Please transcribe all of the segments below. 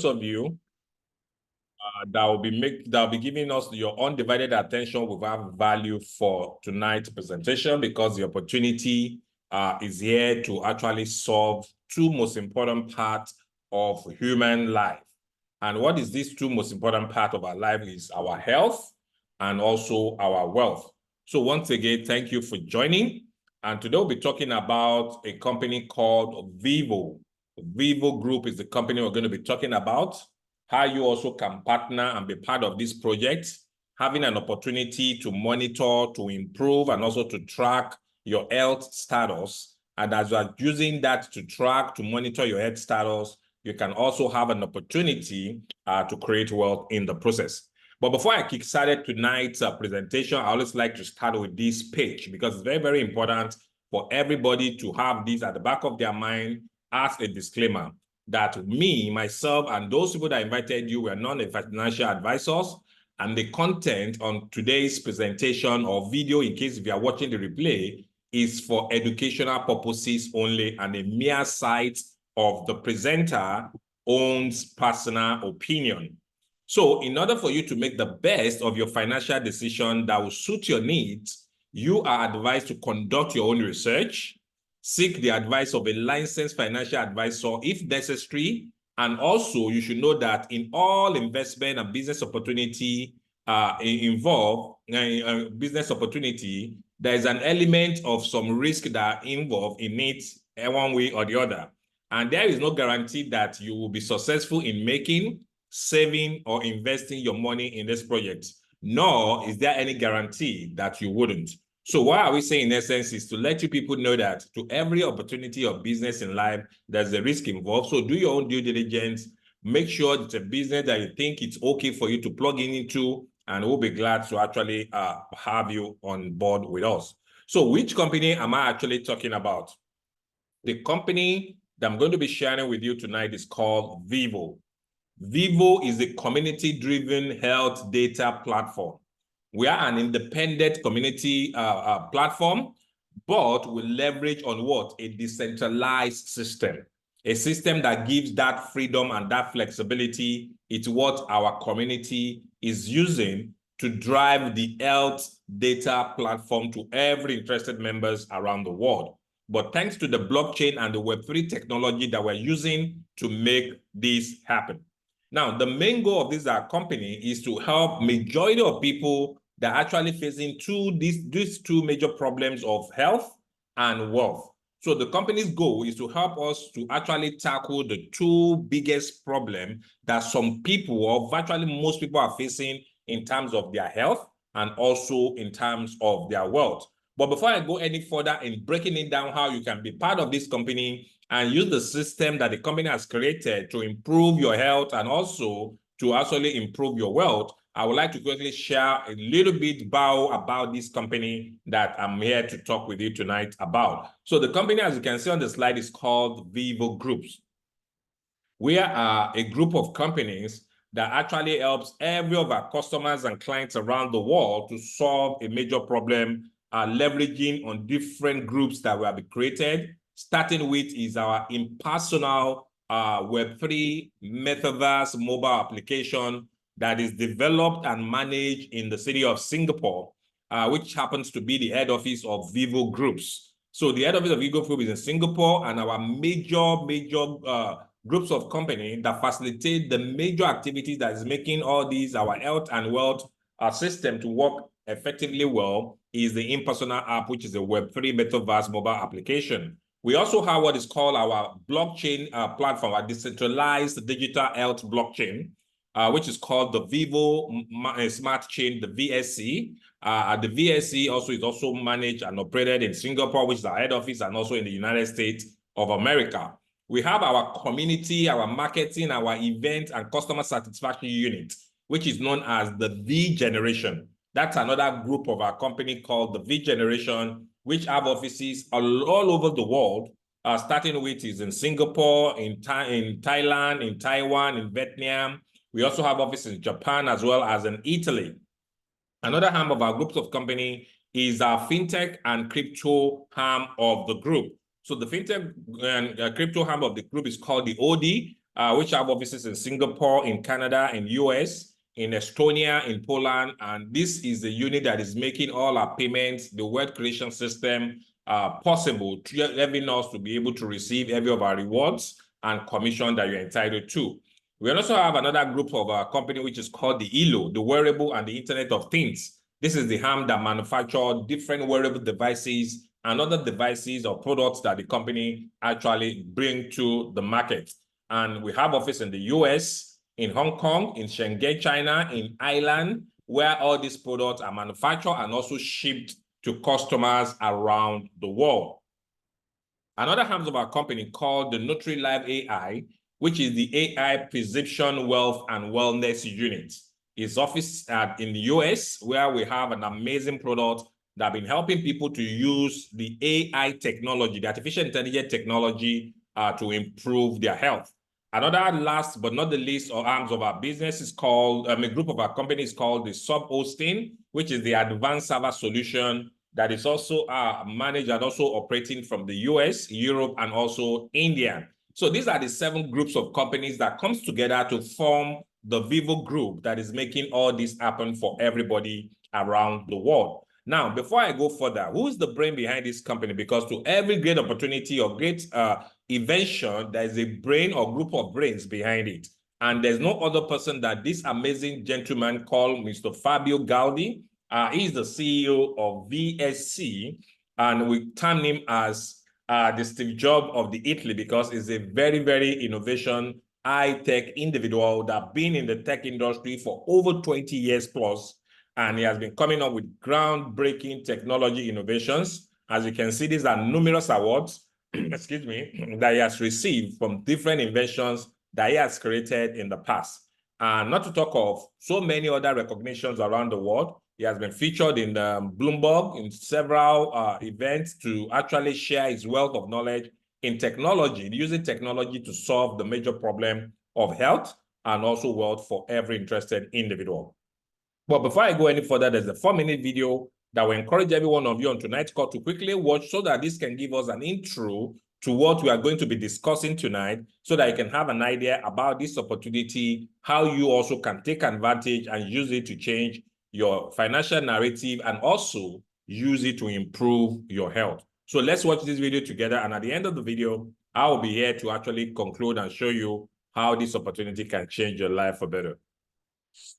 of you that will be giving us your undivided attention will have value for tonight's presentation, because the opportunity is here to actually solve two most important parts of human life. And what is these two most important part of our life is our health and also our wealth. So once again, thank you for joining. And today we'll be talking about a company called VyVo. VyVo Group is the company we're going to be talking about. How you also can partner and be part of this project, having an opportunity to monitor, to improve, and also to track your health status. And as you are using that to track, to monitor your health status, you can also have an opportunity to create wealth in the process. But before I kick-started tonight's presentation, I always like to start with this page, because it's very, very important for everybody to have this at the back of their mind as a disclaimer that me, myself, and those people that invited you were not financial advisors, and the content on today's presentation or video, in case if you are watching the replay, is for educational purposes only and a mere site of the presenter owns personal opinion. So in order for you to make the best of your financial decision that will suit your needs, you are advised to conduct your own research, seek the advice of a licensed financial advisor if necessary, and also you should know that in all investment and business opportunity business opportunity, there is an element of some risk that are involved in it one way or the other. And there is no guarantee that you will be successful in making, saving, or investing your money in this project, nor is there any guarantee that you wouldn't. So what are we saying in essence is to let you people know that to every opportunity of business in life, there's a risk involved. So do your own due diligence. Make sure it's a business that you think it's okay for you to plug into, and we'll be glad to actually have you on board with us. So which company am I actually talking about? The company that I'm going to be sharing with you tonight is called VyVo. VyVo is a community-driven health data platform. We are an independent community platform, but we leverage on what? A decentralized system. A system that gives that freedom and that flexibility. It's what our community is using to drive the health data platform to every interested members around the world. But thanks to the blockchain and the Web3 technology that we're using to make this happen. Now, the main goal of this company is to help majority of people that are actually facing these two major problems of health and wealth. So the company's goal is to help us to actually tackle the two biggest problems that some people, or virtually most people, are facing in terms of their health and also in terms of their wealth. But before I go any further in breaking it down how you can be part of this company and use the system that the company has created to improve your health and also to actually improve your wealth, I would like to quickly share a little bit about this company that I'm here to talk with you tonight about. So the company, as you can see on the slide, is called VyVo Groups. We are a group of companies that actually helps every of our customers and clients around the world to solve a major problem, leveraging on different groups that we have created. Starting with is our InPersona Web3 Metaverse mobile application that is developed and managed in the city of Singapore, which happens to be the head office of VyVo Groups. So the head office of VyVo Group is in Singapore, and our major groups of companies that facilitate the major activities that is making all these, our health and wealth system to work effectively well, is the InPersona app, which is a Web3 Metaverse mobile application. We also have what is called our blockchain platform, our decentralized digital health blockchain, which is called the VyVo Smart Chain, the VSC. The VSC is also managed and operated in Singapore, which is our head office, and also in the United States of America. We have our community, our marketing, our event and customer satisfaction unit, which is known as the V Generation. That's another group of our company called the V Generation, which have offices all over the world, starting with is in Singapore, in Thailand, in Taiwan, in Vietnam. We also have offices in Japan as well as in Italy. Another arm of our groups of company is our fintech and crypto arm of the group. So the fintech and crypto arm of the group is called the OD, which have offices in Singapore, in Canada, in US, in Estonia, in Poland. And this is the unit that is making all our payments, the wealth creation system possible, enabling us to be able to receive every of our rewards and commission that you're entitled to. We also have another group of company which is called the ILO, the Wearable and the Internet of Things. This is the arm that manufacture different wearable devices and other devices or products that the company actually bring to the market. And we have office in the US, in Hong Kong, in Shenzhen, China, in Ireland, where all these products are manufactured and also shipped to customers around the world. Another arm of our company called the NutriLife AI, which is the AI Perception Wealth and Wellness Unit. Its office in the US, where we have an amazing product that have been helping people to use the AI technology, the artificial intelligence technology, to improve their health. Another last but not the least arms of our business is called, a group of our company is called the sub-hosting, which is the advanced server solution that is also managed and also operating from the US, Europe, and also India. So these are the 7 groups of companies that comes together to form the VyVo group that is making all this happen for everybody around the world. Now, before I go further, who is the brain behind this company? Because to every great opportunity or great invention, there's a brain or group of brains behind it. And there's no other person that this amazing gentleman called Mr. Fabio Galdi. He's the CEO of VSC, and we term him as the Steve Jobs of the Italy, because he's a very, very innovation, high-tech individual that been in the tech industry for over 20 years plus, and he has been coming up with groundbreaking technology innovations. As you can see, these are numerous awards, excuse me, that he has received from different inventions that he has created in the past. And not to talk of so many other recognitions around the world. He has been featured in Bloomberg in several events to actually share his wealth of knowledge in technology, using technology to solve the major problem of health and also wealth for every interested individual. But before I go any further, there's a 4-minute video that will encourage every one of you on tonight's call to quickly watch so that this can give us an intro to what we are going to be discussing tonight, so that you can have an idea about this opportunity, how you also can take advantage and use it to change your financial narrative and also use it to improve your health. So let's watch this video together. And at the end of the video, I will be here to actually conclude and show you how this opportunity can change your life for better.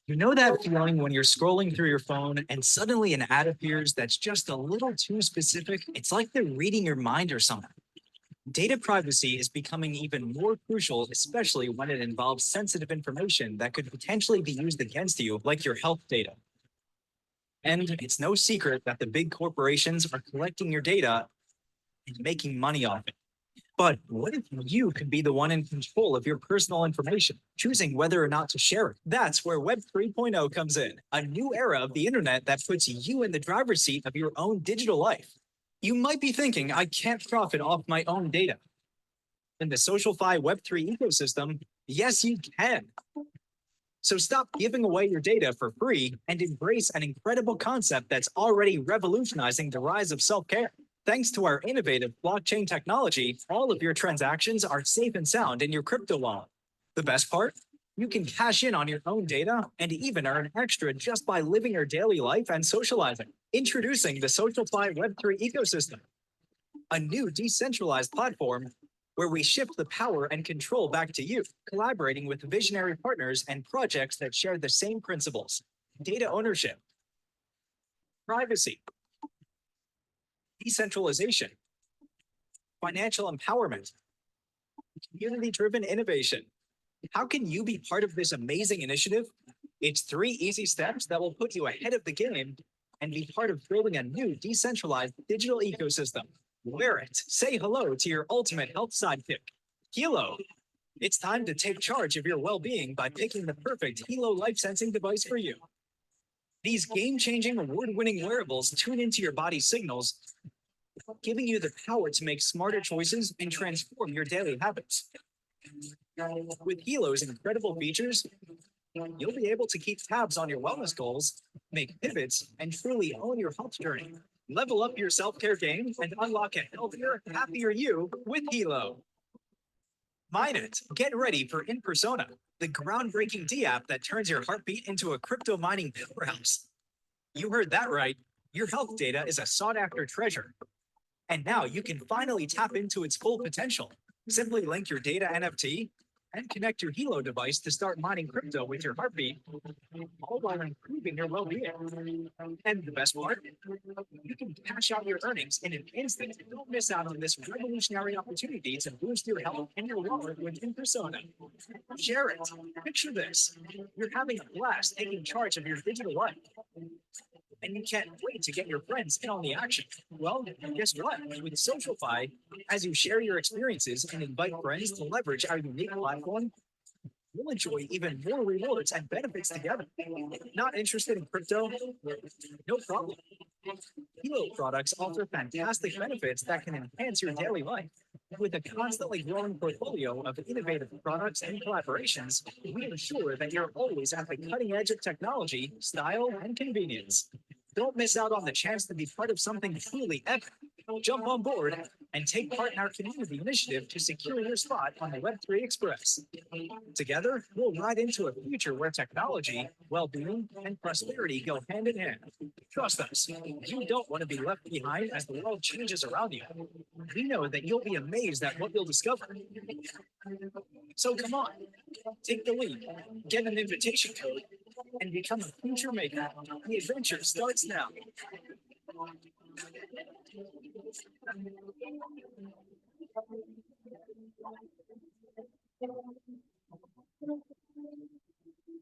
You know that feeling when you're scrolling through your phone and suddenly an ad appears that's just a little too specific? It's like they're reading your mind or something. Data privacy is becoming even more crucial, especially when it involves sensitive information that could potentially be used against you, like your health data. And it's no secret that the big corporations are collecting your data and making money off it. But what if you could be the one in control of your personal information, choosing whether or not to share it? That's where Web 3.0 comes in, a new era of the internet that puts you in the driver's seat of your own digital life. You might be thinking, I can't profit off my own data. In the SocialFi Web3 ecosystem, yes, you can. So stop giving away your data for free and embrace an incredible concept that's already revolutionizing the rise of self-care. Thanks to our innovative blockchain technology, all of your transactions are safe and sound in your crypto wallet. The best part? You can cash in on your own data and even earn extra just by living your daily life and socializing. Introducing the SocialFi Web3 ecosystem, a new decentralized platform where we shift the power and control back to you, collaborating with visionary partners and projects that share the same principles: data ownership, privacy, decentralization, financial empowerment, community-driven innovation. How can you be part of this amazing initiative? It's 3 easy steps that will put you ahead of the game and be part of building a new decentralized digital ecosystem. Wear it. Say hello to your ultimate health sidekick, Hilo. It's time to take charge of your well-being by picking the perfect Hilo life sensing device for you. These game-changing, award-winning wearables tune into your body's signals, giving you the power to make smarter choices and transform your daily habits. With Hilo's incredible features, you'll be able to keep tabs on your wellness goals, make pivots, and truly own your health journey. Level up your self-care game and unlock a healthier, happier you with Hilo. Mine it. Get ready for InPersona, the groundbreaking D app that turns your heartbeat into a crypto mining powerhouse. You heard that right. Your health data is a sought after treasure. And now you can finally tap into its full potential. Simply link your data NFT and connect your Hilo device to start mining crypto with your heartbeat, all while improving your well-being. And the best part, you can cash out your earnings in an instant. Don't miss out on this revolutionary opportunity to boost your health and your wallet with InPersona. Share it. Picture this. You're having a blast taking charge of your digital life. And you can't wait to get your friends in on the action. Well, guess what? With SocialFi, as you share your experiences and invite friends to leverage our unique platform, you'll enjoy even more rewards and benefits together. Not interested in crypto? No problem. Hilo products offer fantastic benefits that can enhance your daily life. With a constantly growing portfolio of innovative products and collaborations, we ensure that you're always at the cutting edge of technology, style, and convenience. Don't miss out on the chance to be part of something truly epic. Jump on board and take part in our community initiative to secure your spot on the Web3 Express. Together, we'll ride into a future where technology, well-being, and prosperity go hand in hand. Trust us, you don't want to be left behind as the world changes around you. We know that you'll be amazed at what you'll discover. So come on, take the lead, get an invitation code, and become a future maker. The adventure starts now.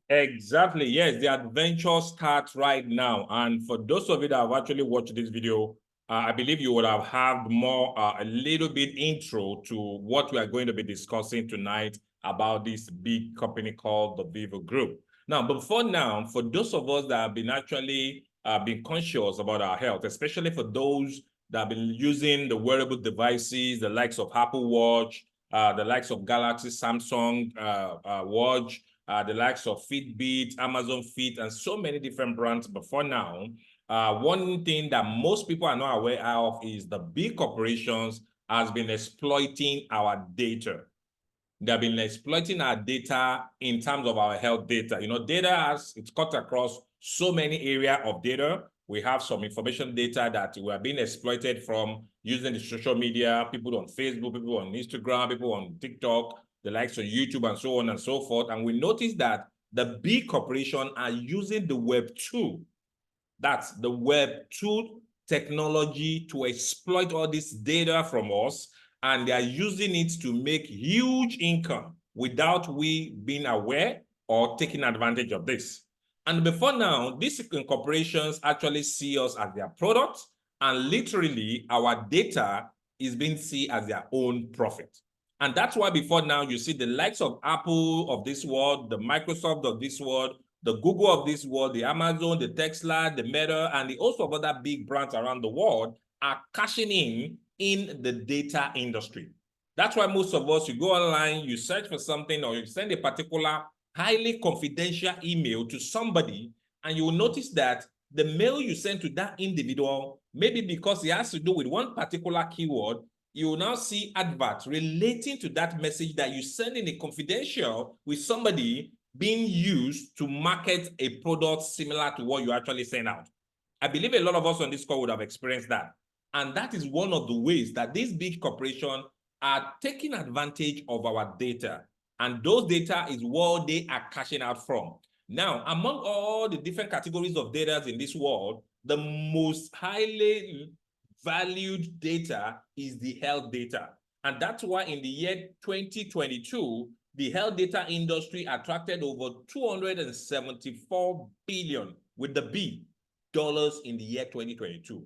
Exactly. Yes, the adventure starts right now. And for those of you that have actually watched this video, I believe you would have had more, a little bit intro to what we are going to be discussing tonight about this big company called the VyVo Group. Now, before now, for those of us that have been actually been conscious about our health, especially for those that have been using the wearable devices, the likes of Apple Watch, the likes of Galaxy, Samsung Watch, the likes of Fitbit, Amazon Fit, and so many different brands before now. One thing that most people are not aware of is the big corporations has been exploiting our data. They've been exploiting our data in terms of our health data. You know, it's cut across so many areas of data. We have some information data that we are being exploited from using the social media, people on Facebook, people on Instagram, people on TikTok, the likes of YouTube, and so on and so forth. And we notice that the big corporations are using the Web 2. That's the Web 2 technology to exploit all this data from us, and they are using it to make huge income without we being aware or taking advantage of this. And before now, these corporations actually see us as their product, and literally our data is being seen as their own profit. And that's why before now, you see the likes of Apple of this world, the Microsoft of this world, the Google of this world, the Amazon, the Tesla, the Meta, and the host of other big brands around the world are cashing in the data industry. That's why most of us, you go online, you search for something, or you send a particular highly confidential email to somebody, and you will notice that the mail you send to that individual, maybe because it has to do with one particular keyword, you will now see adverts relating to that message that you send in a confidential with somebody being used to market a product similar to what you actually send out. I believe a lot of us on this call would have experienced that. And that is one of the ways that these big corporations are taking advantage of our data. And those data is what they are cashing out from. Now, among all the different categories of data in this world, the most highly valued data is the health data. And that's why in the year 2022, the health data industry attracted over $274 billion with the B dollars in the year 2022.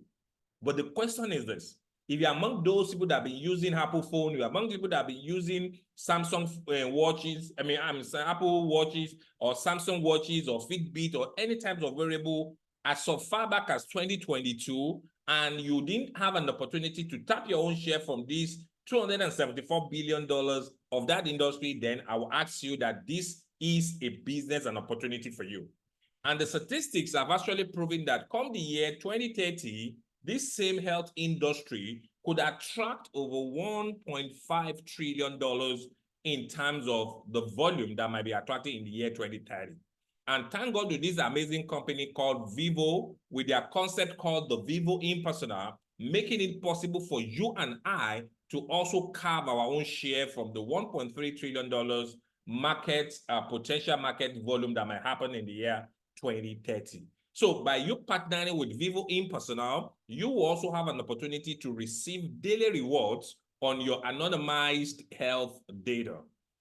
But the question is this: if you're among those people that have been using Apple phone, you're among people that have been using Samsung watches, Apple watches or Samsung watches or Fitbit or any types of wearable as so far back as 2022, and you didn't have an opportunity to tap your own share from these $274 billion of that industry, then I will ask you that this is a business and opportunity for you. And the statistics have actually proven that come the year 2030, this same health industry could attract over $1.5 trillion in terms of the volume that might be attracted in the year 2030. And thank God to this amazing company called VyVo with their concept called the VyVo InPersona, making it possible for you and I to also carve our own share from the $1.3 trillion market, potential market volume that might happen in the year 2030. So by you partnering with VyVo InPersona, you will also have an opportunity to receive daily rewards on your anonymized health data.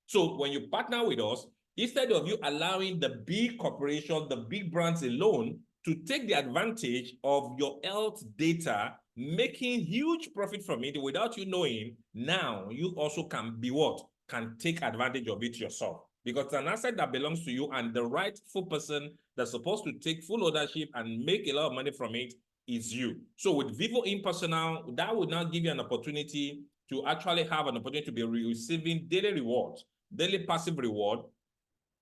So when you partner with us, instead of you allowing the big corporations, the big brands alone to take the advantage of your health data, making huge profit from it without you knowing, now you also can be what? Can take advantage of it yourself. Because it's an asset that belongs to you, and the rightful person that's supposed to take full ownership and make a lot of money from it is you. So with VyVo InPersonal, that would now give you an opportunity to actually have an opportunity to be receiving daily rewards, daily passive reward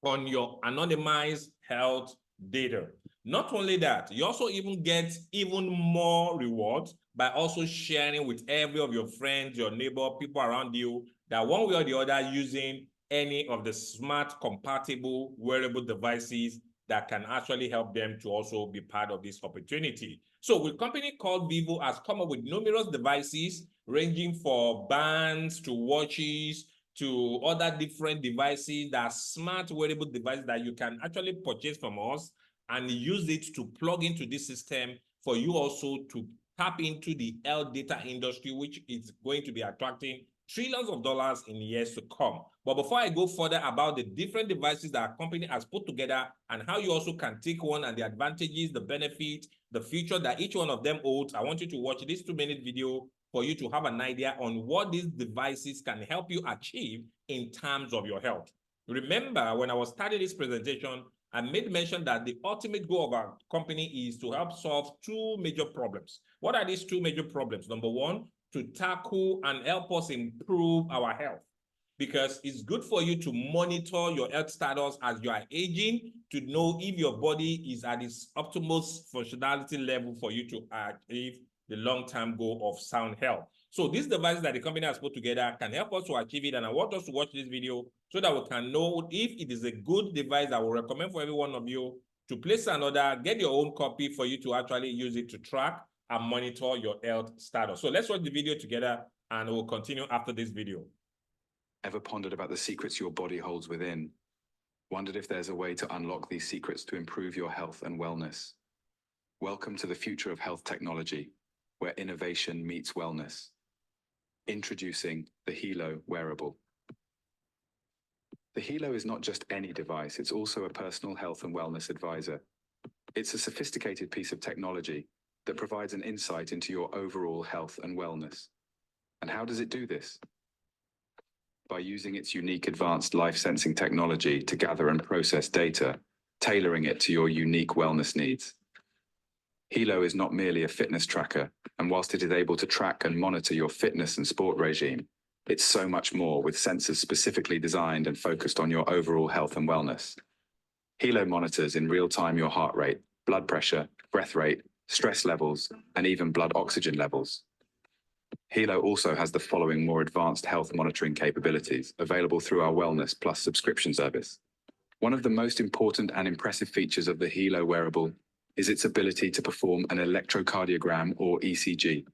on your anonymized health data. Not only that, you also even get even more rewards by also sharing with every of your friends, your neighbor, people around you that one way or the other using any of the smart compatible wearable devices that can actually help them to also be part of this opportunity. So a company called VyVo has come up with numerous devices ranging from bands to watches to other different devices that are smart wearable devices that you can actually purchase from us and use it to plug into this system for you also to tap into the health data industry, which is going to be attracting trillions of dollars in years to come. But before I go further about the different devices that our company has put together and how you also can take one and the advantages, the benefit, the future that each one of them holds, I want you to watch this 2-minute video for you to have an idea on what these devices can help you achieve in terms of your health. Remember, when I was starting this presentation, I made mention that the ultimate goal of our company is to help solve 2 major problems. What are these 2 major problems? Number one, to tackle and help us improve our health, because it's good for you to monitor your health status as you are aging to know if your body is at its optimal functionality level for you to achieve the long-term goal of sound health. So this device that the company has put together can help us to achieve it, and I want us to watch this video so that we can know if it is a good device. I will recommend for every one of you to place an order, get your own copy for you to actually use it to track and monitor your health status. So let's watch the video together and we'll continue after this video. Ever pondered about the secrets your body holds within? Wondered if there's a way to unlock these secrets to improve your health and wellness? Welcome to the future of health technology, where innovation meets wellness. Introducing the Hilo wearable. The Hilo is not just any device, it's also a personal health and wellness advisor. It's a sophisticated piece of technology that provides an insight into your overall health and wellness. And how does it do this? By using its unique advanced life sensing technology to gather and process data, tailoring it to your unique wellness needs. Hilo is not merely a fitness tracker, and whilst it is able to track and monitor your fitness and sport regime, it's so much more, with sensors specifically designed and focused on your overall health and wellness. Hilo monitors in real time your heart rate, blood pressure, breath rate, stress levels, and even blood oxygen levels. Hilo also has the following more advanced health monitoring capabilities available through our Wellness Plus subscription service. One of the most important and impressive features of the Hilo wearable is its ability to perform an electrocardiogram or ECG.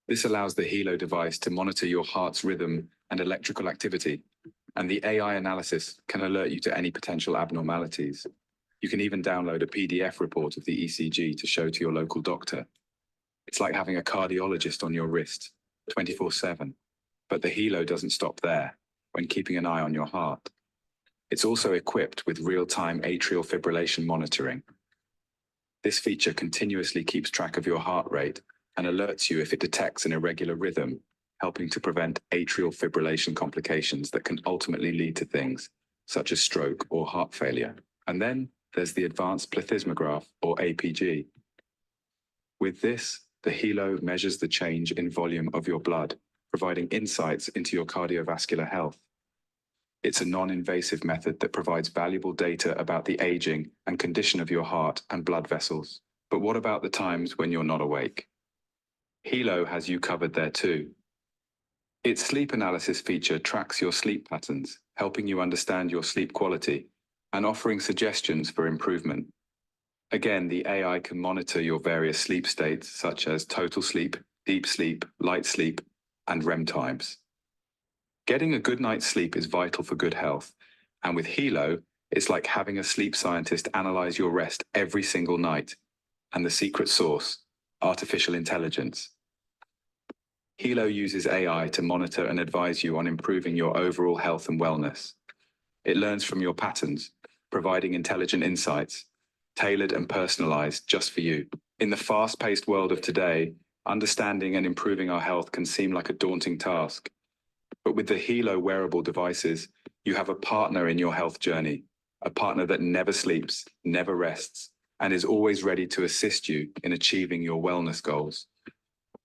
This allows the Hilo device to monitor your heart's rhythm and electrical activity, and the AI analysis can alert you to any potential abnormalities. You can even download a PDF report of the ECG to show to your local doctor. It's like having a cardiologist on your wrist, 24/7. But the Hilo doesn't stop there when keeping an eye on your heart. It's also equipped with real-time atrial fibrillation monitoring. This feature continuously keeps track of your heart rate and alerts you if it detects an irregular rhythm, helping to prevent atrial fibrillation complications that can ultimately lead to things such as stroke or heart failure. And then there's the advanced plethysmograph, or APG. With this, the Hilo measures the change in volume of your blood, providing insights into your cardiovascular health. It's a non-invasive method that provides valuable data about the aging and condition of your heart and blood vessels. But what about the times when you're not awake? Hilo has you covered there too. Its sleep analysis feature tracks your sleep patterns, helping you understand your sleep quality and offering suggestions for improvement. Again, the AI can monitor your various sleep states, such as total sleep, deep sleep, light sleep, and REM times. Getting a good night's sleep is vital for good health, and with Hilo, it's like having a sleep scientist analyze your rest every single night. And the secret sauce, artificial intelligence. Hilo uses AI to monitor and advise you on improving your overall health and wellness. It learns from your patterns, providing intelligent insights, tailored and personalized just for you. In the fast-paced world of today, understanding and improving our health can seem like a daunting task. But with the Hilo wearable devices, you have a partner in your health journey, a partner that never sleeps, never rests, and is always ready to assist you in achieving your wellness goals.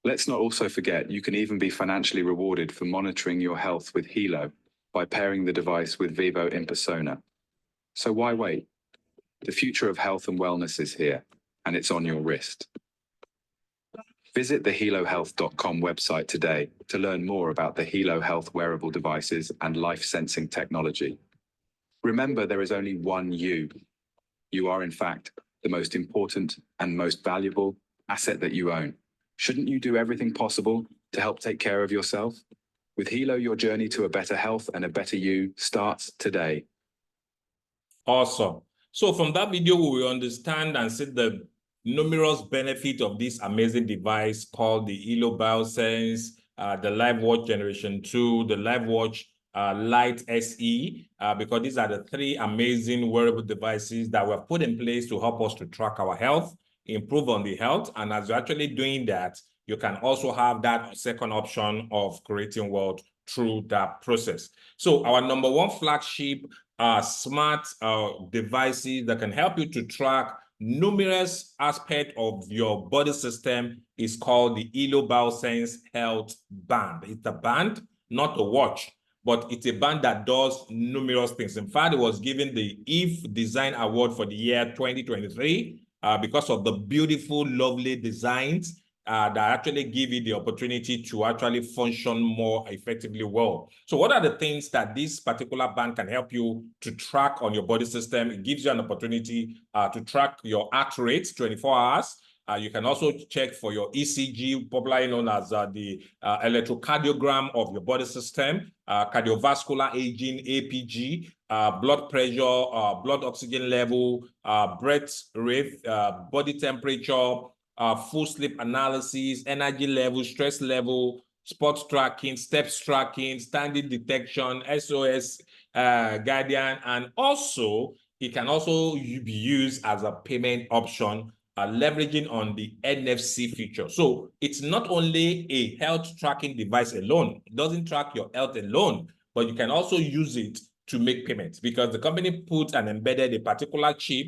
Let's not also forget you can even be financially rewarded for monitoring your health with Hilo by pairing the device with VyVo InPersona. So why wait? The future of health and wellness is here, and it's on your wrist. Visit the HiloHealth.com website today to learn more about the Hilo Health wearable devices and life sensing technology. Remember, there is only one you. You are, in fact, the most important and most valuable asset that you own. Shouldn't you do everything possible to help take care of yourself? With Hilo, your journey to a better health and a better you starts today. Awesome. So from that video, we will understand and see the numerous benefits of this amazing device called the Hilo BioSense, the LiveWatch Generation 2, the LiveWatch Lite SE, because these are the three amazing wearable devices that were put in place to help us to track our health, improve on the health. And as you're actually doing that, you can also have that second option of creating wealth through that process. So our number one flagship smart devices that can help you to track numerous aspects of your body system is called the Hilo BioSense Health Band. It's a band, not a watch, but it's a band that does numerous things. In fact, it was given the IF Design Award for the year 2023 because of the beautiful, lovely designs that actually give you the opportunity to actually function more effectively well. So what are the things that this particular band can help you to track on your body system? It gives you an opportunity to track your heart rate 24 hours. You can also check for your ECG, popularly known as the electrocardiogram of your body system, cardiovascular aging, APG, blood pressure, blood oxygen level, breath rate, body temperature, full sleep analysis, energy level, stress level, sports tracking, steps tracking, standing detection, SOS guardian, and also it can also be used as a payment option, leveraging on the NFC feature. So it's not only a health tracking device alone. It doesn't track your health alone, but you can also use it to make payments because the company put and embedded a particular chip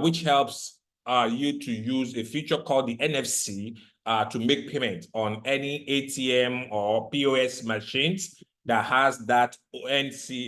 which helps you to use a feature called the NFC to make payment on any ATM or POS machines that has that NFC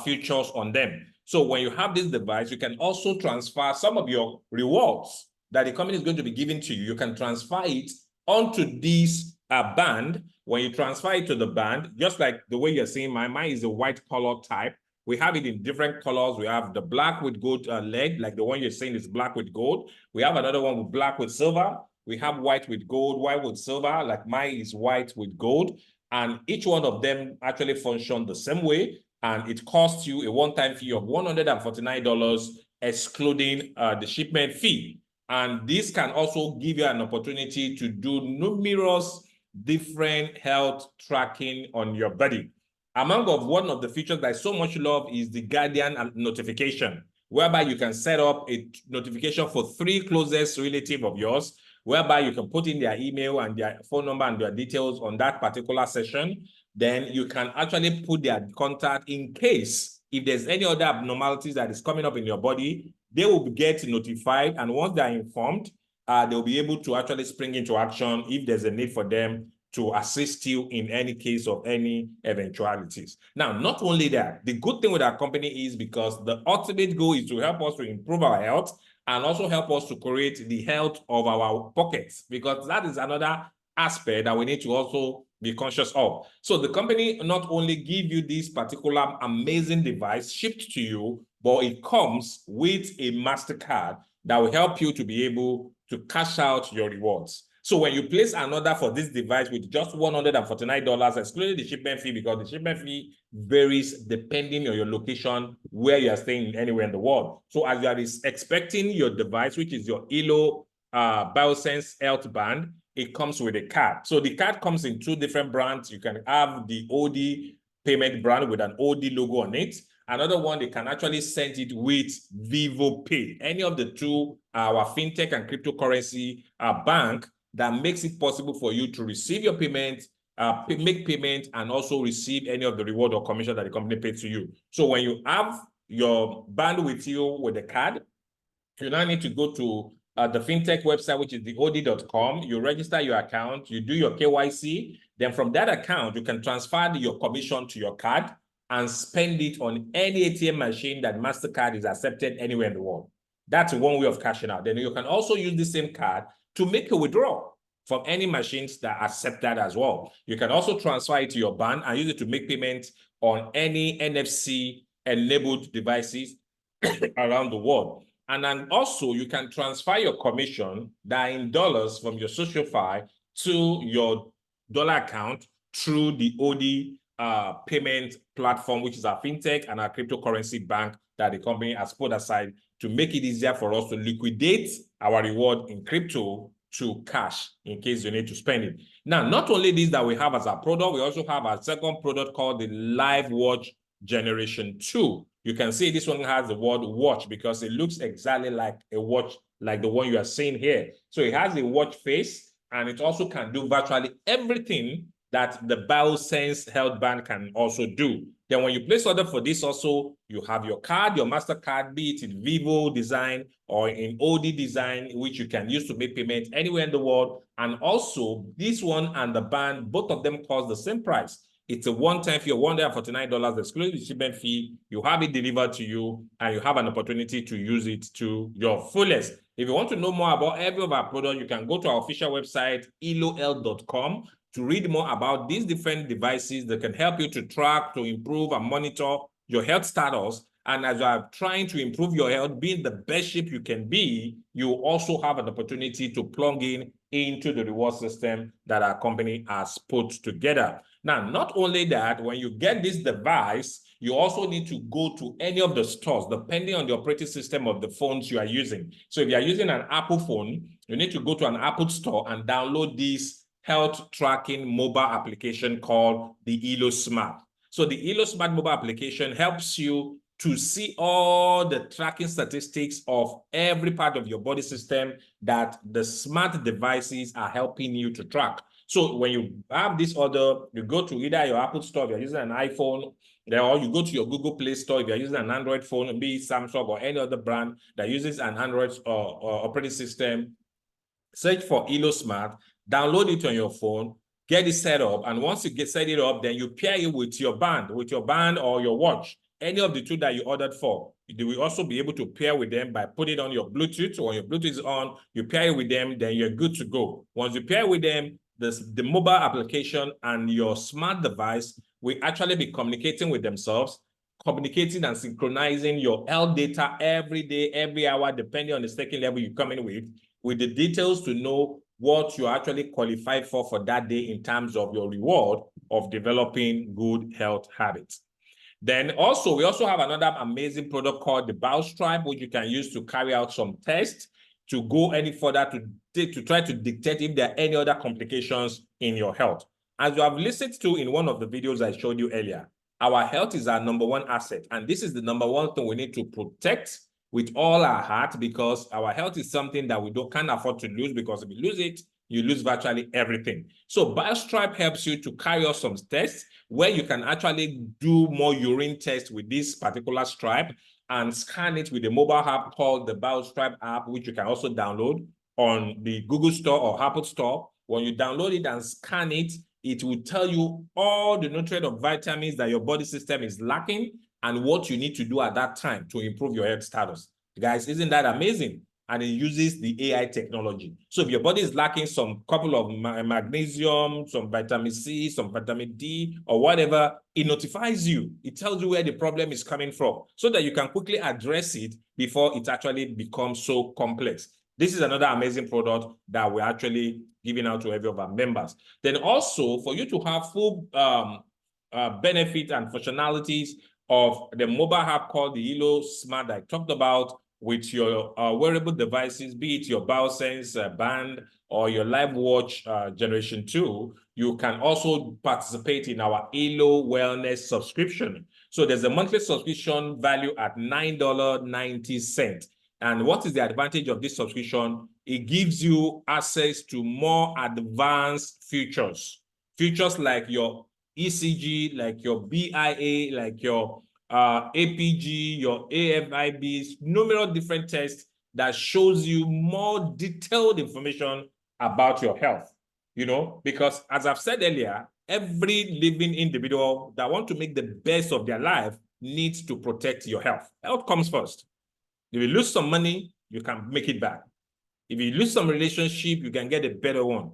features on them. So when you have this device, you can also transfer some of your rewards that the company is going to be giving to you. You can transfer it onto this band. When you transfer it to the band, just like the way you're seeing mine is a white color type. We have it in different colors. We have the black with gold leg, like the one you're seeing is black with gold. We have another one with black with silver. We have white with gold, white with silver, like mine is white with gold. And each one of them actually function the same way. And it costs you a one-time fee of $149, excluding the shipment fee. And this can also give you an opportunity to do numerous different health tracking on your body. Among one of the features that I so much love is the Guardian notification, whereby you can set up a notification for 3 closest relatives of yours, whereby you can put in their email and their phone number and their details on that particular session. Then you can actually put their contact in case if there's any other abnormalities that is coming up in your body, they will get notified. And once they're informed, they'll be able to actually spring into action if there's a need for them to assist you in any case of any eventualities. Now, not only that, the good thing with our company is because the ultimate goal is to help us to improve our health and also help us to create the health of our pockets, because that is another aspect that we need to also be conscious of. So the company not only give you this particular amazing device shipped to you, but it comes with a MasterCard that will help you to be able to cash out your rewards. So when you place an order for this device with just $149, excluding the shipment fee, because the shipment fee varies depending on your location, where you are staying anywhere in the world. So as you are expecting your device, which is your ELO BioSense Health Band, it comes with a card. So the card comes in two different brands. You can have the OD payment brand with an OD logo on it. Another one, they can actually send it with VyVo Pay. Any of the two, our fintech and cryptocurrency bank that makes it possible for you to receive your payment, make payment, and also receive any of the reward or commission that the company paid to you. So when you have your band with you with the card, you now need to go to the fintech website, which is the od.com. You register your account, you do your KYC. Then from that account, you can transfer your commission to your card and spend it on any ATM machine that MasterCard is accepted anywhere in the world. That's one way of cashing out. Then you can also use the same card to make a withdrawal from any machines that accept that as well. You can also transfer it to your bank and use it to make payments on any NFC-enabled devices around the world. And then also you can transfer your commission that in dollars from your SocialFi to your dollar account through the OD payment platform, which is our fintech and our cryptocurrency bank that the company has put aside to make it easier for us to liquidate our reward in crypto to cash in case you need to spend it. Now, not only this that we have as our product, we also have our second product called the Live Watch Generation 2. You can see this one has the word watch because it looks exactly like a watch, like the one you are seeing here. So it has a watch face, and it also can do virtually everything that the BioSense Health Band can also do. Then when you place order for this also, you have your card, your MasterCard, be it in VyVo design or in OD design, which you can use to make payment anywhere in the world. And also this one and the band, both of them cost the same price. It's a one-time fee of $149, excluding the shipment fee. You have it delivered to you, and you have an opportunity to use it to your fullest. If you want to know more about every of our products, you can go to our official website, elol.com, to read more about these different devices that can help you to track, to improve, and monitor your health status. And as you are trying to improve your health, be in the best shape you can be, you also have an opportunity to plug in into the reward system that our company has put together. Now, not only that, when you get this device, you also need to go to any of the stores, depending on the operating system of the phones you are using. So if you are using an Apple phone, you need to go to an Apple store and download this health tracking mobile application called the Elo Smart. So the Elo Smart mobile application helps you to see all the tracking statistics of every part of your body system that the smart devices are helping you to track. So when you have this order, you go to either your Apple store if you're using an iPhone, or you go to your Google Play Store if you're using an Android phone, be it Samsung or any other brand that uses an Android operating system. Search for Elo Smart, download it on your phone, get it set up, and once you set it up, then you pair it with your band or your watch, any of the two that you ordered for. You will also be able to pair with them by putting it on your Bluetooth, or your Bluetooth is on, you pair it with them, then you're good to go. Once you pair with them, the mobile application and your smart device will actually be communicating with themselves, communicating and synchronizing your health data every day, every hour, depending on the staking level you come in with the details to know what you actually qualify for that day in terms of your reward of developing good health habits. Then also, we also have another amazing product called the BioStripe, which you can use to carry out some tests to go any further to try to dictate if there are any other complications in your health. As you have listened to in one of the videos I showed you earlier, our health is our number one asset. And this is the number one thing we need to protect with all our heart, because our health is something that we can't afford to lose, because if you lose it, you lose virtually everything. So BioStripe helps you to carry out some tests where you can actually do more urine tests with this particular stripe and scan it with a mobile app called the BioStripe app, which you can also download on the Google Store or Apple Store. When you download it and scan it, it will tell you all the nutrients or vitamins that your body system is lacking and what you need to do at that time to improve your health status. Guys, isn't that amazing? and it uses the AI technology. So if your body is lacking some couple of magnesium, some vitamin C, some vitamin D, or whatever, it notifies you. It tells you where the problem is coming from so that you can quickly address it before it actually becomes so complex. This is another amazing product that we're actually giving out to every of our members. Then also, for you to have full benefit and functionalities of the mobile app called the Elo Smart that I talked about, with your wearable devices, be it your BioSense band or your Live Watch Generation 2, you can also participate in our Elo Wellness subscription. So there's a monthly subscription value at $9.90. And what is the advantage of this subscription? It gives you access to more advanced features. Features like your ECG, like your BIA, like your APG, your AFIBs, numerous different tests that shows you more detailed information about your health, you know, because as I've said earlier, every living individual that want to make the best of their life needs to protect your health. Health comes first. If you lose some money, you can make it back. If you lose some relationship, you can get a better one.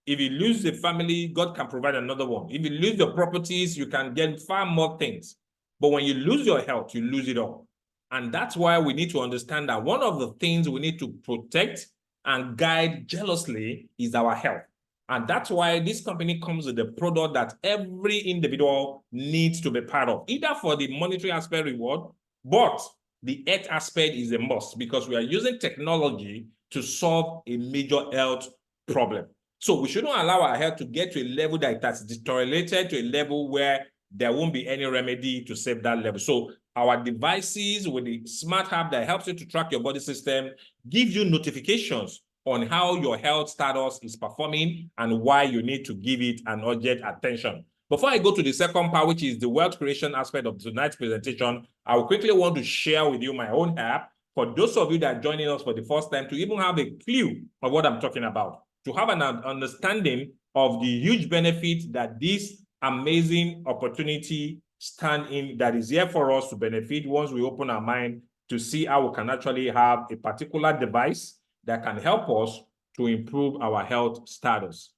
If you lose the family, God can provide another one. If you lose your properties, you can get far more things. But when you lose your health, you lose it all. And that's why we need to understand that one of the things we need to protect and guide jealously is our health. And that's why this company comes with a product that every individual needs to be part of, either for the monetary aspect reward, but the health aspect is a must because we are using technology to solve a major health problem. So we shouldn't allow our health to get to a level that it has deteriorated to a level where there won't be any remedy to save that level. So our devices with the smart app that helps you to track your body system gives you notifications on how your health status is performing and why you need to give it an urgent attention. Before I go to the second part, which is the wealth creation aspect of tonight's presentation, I will quickly want to share with you my own app for those of you that are joining us for the first time to even have a clue of what I'm talking about, to have an understanding of the huge benefit that this amazing opportunity stand in that is here for us to benefit once we open our mind to see how we can actually have a particular device that can help us to improve our health status.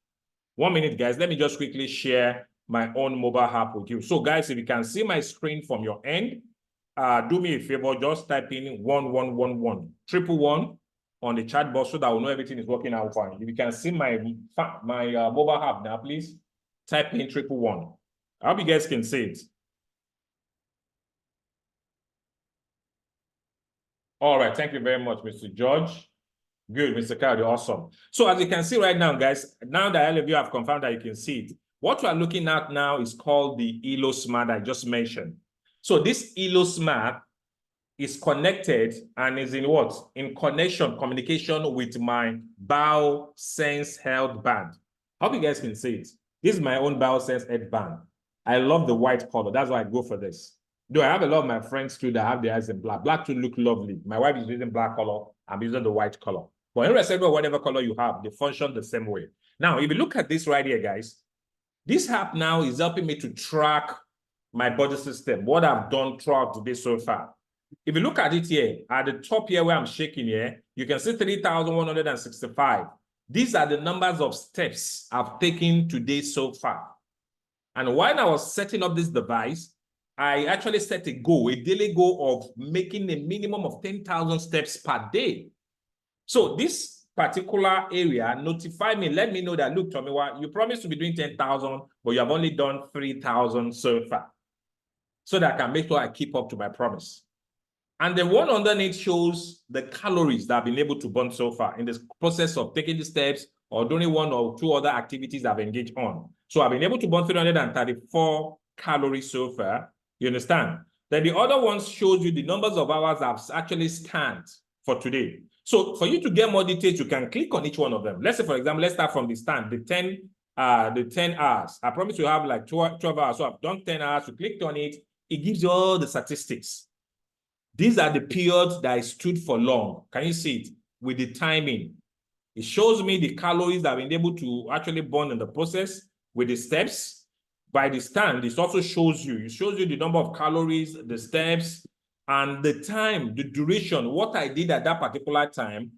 1 minute, guys. Let me just quickly share my own mobile app with you. So, guys, if you can see my screen from your end, do me a favor, just type in 1111 111 on the chat box so that I will know everything is working out fine. If you can see my mobile app now, please type in 111. I hope you guys can see it. All right, thank you very much, Mr. George. Good, Mr. Kyle, you're awesome. So as you can see right now, guys, now that all of you have confirmed that you can see it, what we are looking at now is called the Elo Smart I just mentioned. So this Elo Smart is connected and is in what? In communication with my BioSense Health Band. I hope you guys can see it. This is my own BioSense Health Band. I love the white color. That's why I go for this. Though I have a lot of my friends too that have their eyes in black. Black to look lovely. My wife is using black color. I'm using the white color. But irrespective of whatever color you have, they function the same way. Now, if you look at this right here, guys, this app now is helping me to track my body system, what I've done throughout today so far. If you look at it here, at the top here where I'm shaking here, you can see 3,165. These are the numbers of steps I've taken today so far. And while I was setting up this device, I actually set a goal, a daily goal of making a minimum of 10,000 steps per day. So this particular area notify me, let me know that, look, Tomiwa, you promised to be doing 10,000, but you have only done 3,000 so far. So that I can make sure I keep up to my promise. And the one underneath shows the calories that I've been able to burn so far in this process of taking the steps or doing one or two other activities I've engaged on. So I've been able to burn 334 calories so far. You understand? Then the other one shows you the numbers of hours I've actually scanned for today. So for you to get more details, you can click on each one of them. Let's say, for example, let's start from the stand, the 10 hours. I promise you have like 12 hours. So I've done 10 hours. You clicked on it. It gives you all the statistics. These are the periods that I stood for long. Can you see it? With the timing. It shows me the calories I've been able to actually burn in the process with the steps. By the stand, it also shows you. It shows you the number of calories, the steps, and the time, the duration, what I did at that particular time,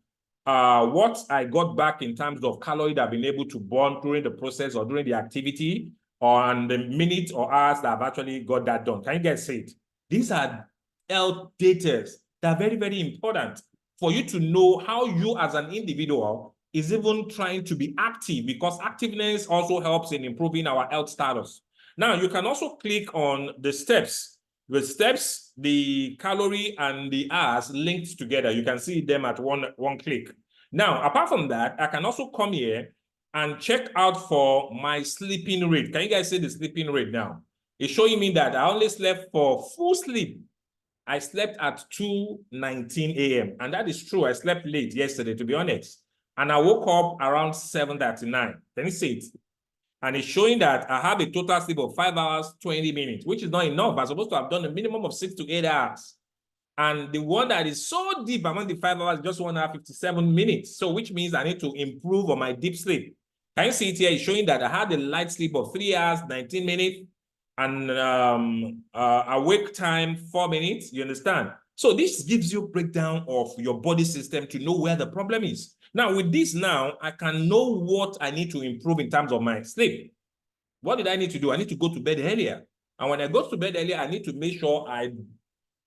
what I got back in terms of calorie that I've been able to burn during the process or during the activity, or on the minutes or hours that I've actually got that done. Can you guys see it? These are health data that are very, very important for you to know how you as an individual is even trying to be active, because activeness also helps in improving our health status. Now, you can also click on the steps. The steps, the calorie and the hours linked together. You can see them at one click. Now, apart from that, I can also come here and check out for my sleeping rate. Can you guys see the sleeping rate now? It's showing me that I only slept for full sleep. I slept at 2:19 a.m. And that is true. I slept late yesterday, to be honest. And I woke up around 7:39. Can you see it? And it's showing that I have a total sleep of 5 hours, 20 minutes, which is not enough. I'm supposed to have done a minimum of 6 to 8 hours. And the one that is so deep among the 5 hours, just 1 hour, 57 minutes. So which means I need to improve on my deep sleep. Can you see it here? It's showing that I had a light sleep of 3 hours, 19 minutes, and awake time 4 minutes. You understand? So this gives you a breakdown of your body system to know where the problem is. Now, with this now, I can know what I need to improve in terms of my sleep. What did I need to do? I need to go to bed earlier. And when I go to bed earlier, I need to make sure I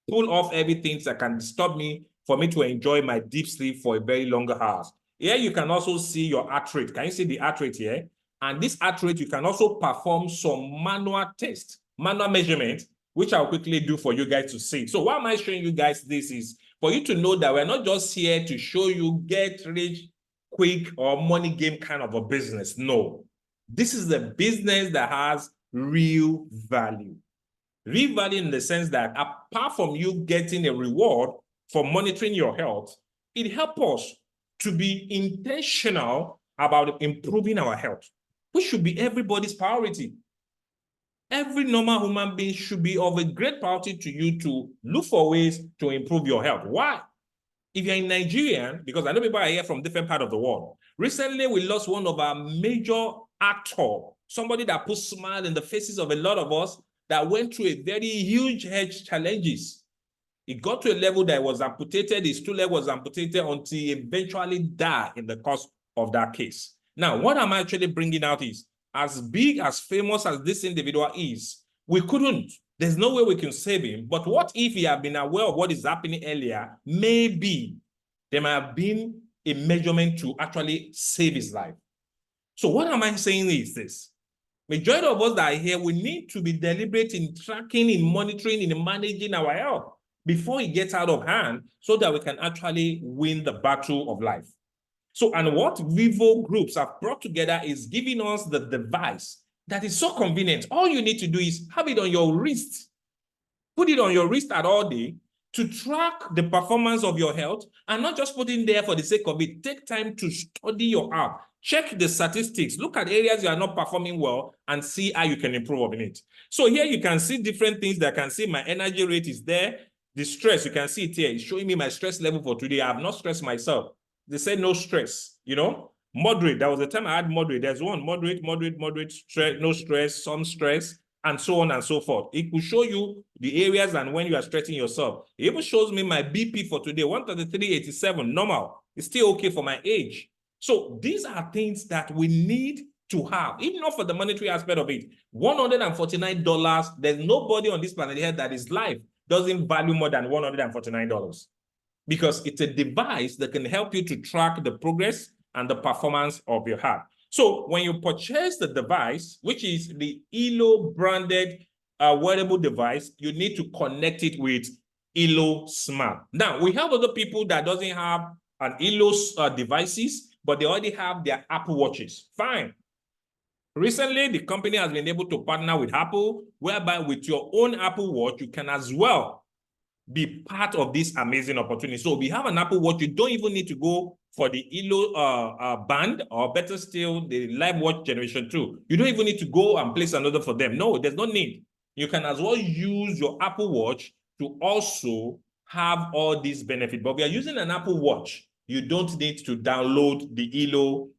pull off everything that can disturb me for me to enjoy my deep sleep for a very longer hours. Here you can also see your heart rate. Can you see the heart rate here? And this heart rate, you can also perform some manual test, manual measurement, which I'll quickly do for you guys to see. So why am I showing you guys this is for you to know that we're not just here to show you get rich quick or money game kind of a business. No, this is a business that has real value. Real value in the sense that apart from you getting a reward for monitoring your health, it helps us to be intentional about improving our health, which should be everybody's priority. Every normal human being should be of a great priority to you to look for ways to improve your health. Why? If you're in Nigeria, because I know people are here from different parts of the world. Recently, we lost one of our major actors, somebody that put smile in the faces of a lot of us, that went through a very huge health challenges. It got to a level that was amputated, his 2 legs was amputated until he eventually died in the course of that case. Now, what I'm actually bringing out is, as big, as famous as this individual is, there's no way we can save him. But what if he had been aware of what is happening earlier? Maybe there might have been a measurement to actually save his life. So what am I saying is this? Majority of us that are here, we need to be deliberate in tracking, in monitoring, in managing our health before it gets out of hand, so that we can actually win the battle of life. So, and what VyVo groups have brought together is giving us the device that is so convenient. All you need to do is have it on your wrist. Put it on your wrist at all day to track the performance of your health, and not just put it there for the sake of it. Take time to study your app. Check the statistics. Look at areas you are not performing well and see how you can improve on it. So here you can see different things that can see my energy rate is there. The stress, you can see it here. It's showing me my stress level for today. I have not stressed myself. They say no stress, you know, moderate. That was the time I had moderate. There's one moderate, stress, no stress, some stress, and so on and so forth. It will show you the areas and when you are stressing yourself. It even shows me my BP for today, 133.87, normal. It's still okay for my age. So these are things that we need to have, even not for the monetary aspect of it. $149, there's nobody on this planet here that is life doesn't value more than $149, because it's a device that can help you to track the progress and the performance of your heart. So when you purchase the device, which is the ELO branded wearable device, you need to connect it with ELO Smart. Now, we have other people that doesn't have an ELO devices, but they already have their Apple Watches. Fine. Recently, the company has been able to partner with Apple, whereby with your own Apple Watch, you can as well be part of this amazing opportunity. So if you have an Apple Watch, you don't even need to go for the ELO band, or better still, the Live Watch Generation 2. You don't even need to go and place another for them. No, there's no need. You can as well use your Apple Watch to also have all these benefits. But if you're using an Apple Watch, you don't need to download the ELO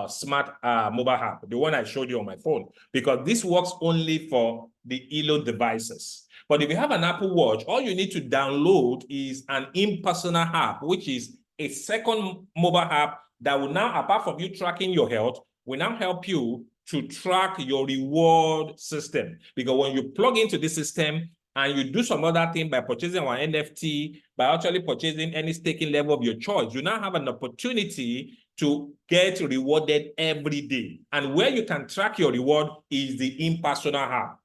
smart mobile app, the one I showed you on my phone, because this works only for the ELO devices. But if you have an Apple Watch, all you need to download is an InPersona app, which is a second mobile app that will now, apart from you tracking your health, will now help you to track your reward system. Because when you plug into this system and you do some other thing by purchasing our NFT, by actually purchasing any staking level of your choice, you now have an opportunity to get rewarded every day. And where you can track your reward is the InPersona app.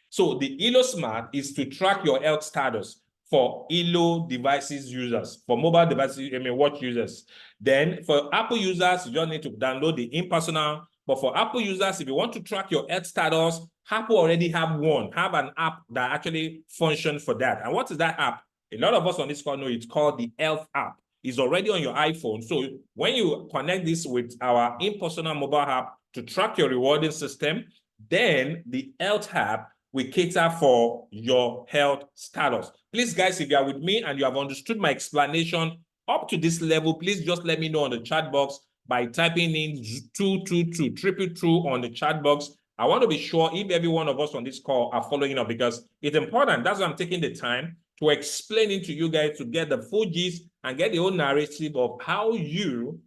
So the Elo Smart is to track your health status for Elo devices users, for mobile devices, watch users. Then for Apple users, you just need to download the InPersona. But for Apple users, if you want to track your health status, Apple already have an app that actually functions for that. And what is that app? A lot of us on this call know it's called the Health app. It's already on your iPhone. So when you connect this with our InPersona mobile app to track your rewarding system, then the Health app will cater for your health status. Please, guys, if you are with me and you have understood my explanation up to this level, please just let me know on the chat box by typing in 222 on the chat box. I want to be sure if every one of us on this call are following up, because it's important. That's why I'm taking the time to explain it to you guys to get the full gist and get the whole narrative of how you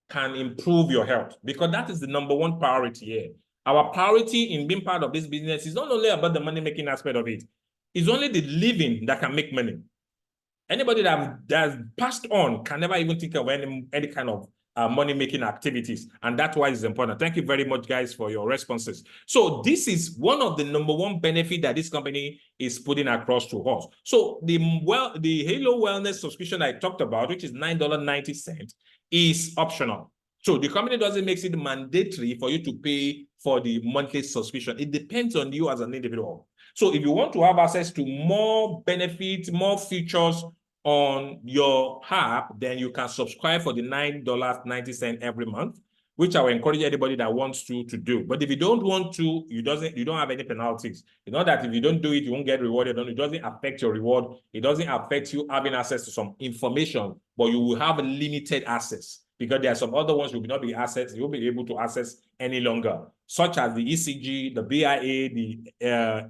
can improve your health, because that is the #1 priority here. Our priority in being part of this business is not only about the money-making aspect of it. It's only the living that can make money. Anybody that has passed on can never even think of any kind of money-making activities. And that's why it's important. Thank you very much, guys, for your responses. So this is one of the #1 benefit that this company is putting across to us. So the Halo Wellness subscription I talked about, which is $9.90, is optional. So the company doesn't make it mandatory for you to pay for the monthly subscription. It depends on you as an individual. So if you want to have access to more benefits, more features on your app, then you can subscribe for the $9.90 every month, which I will encourage anybody that wants to do. But if you don't want to, you don't have any penalties. You know that if you don't do it, you won't get rewarded. It doesn't affect your reward. It doesn't affect you having access to some information, but you will have a limited access, because there are some other ones you will not be able to access any longer, such as the ECG, the BIA, the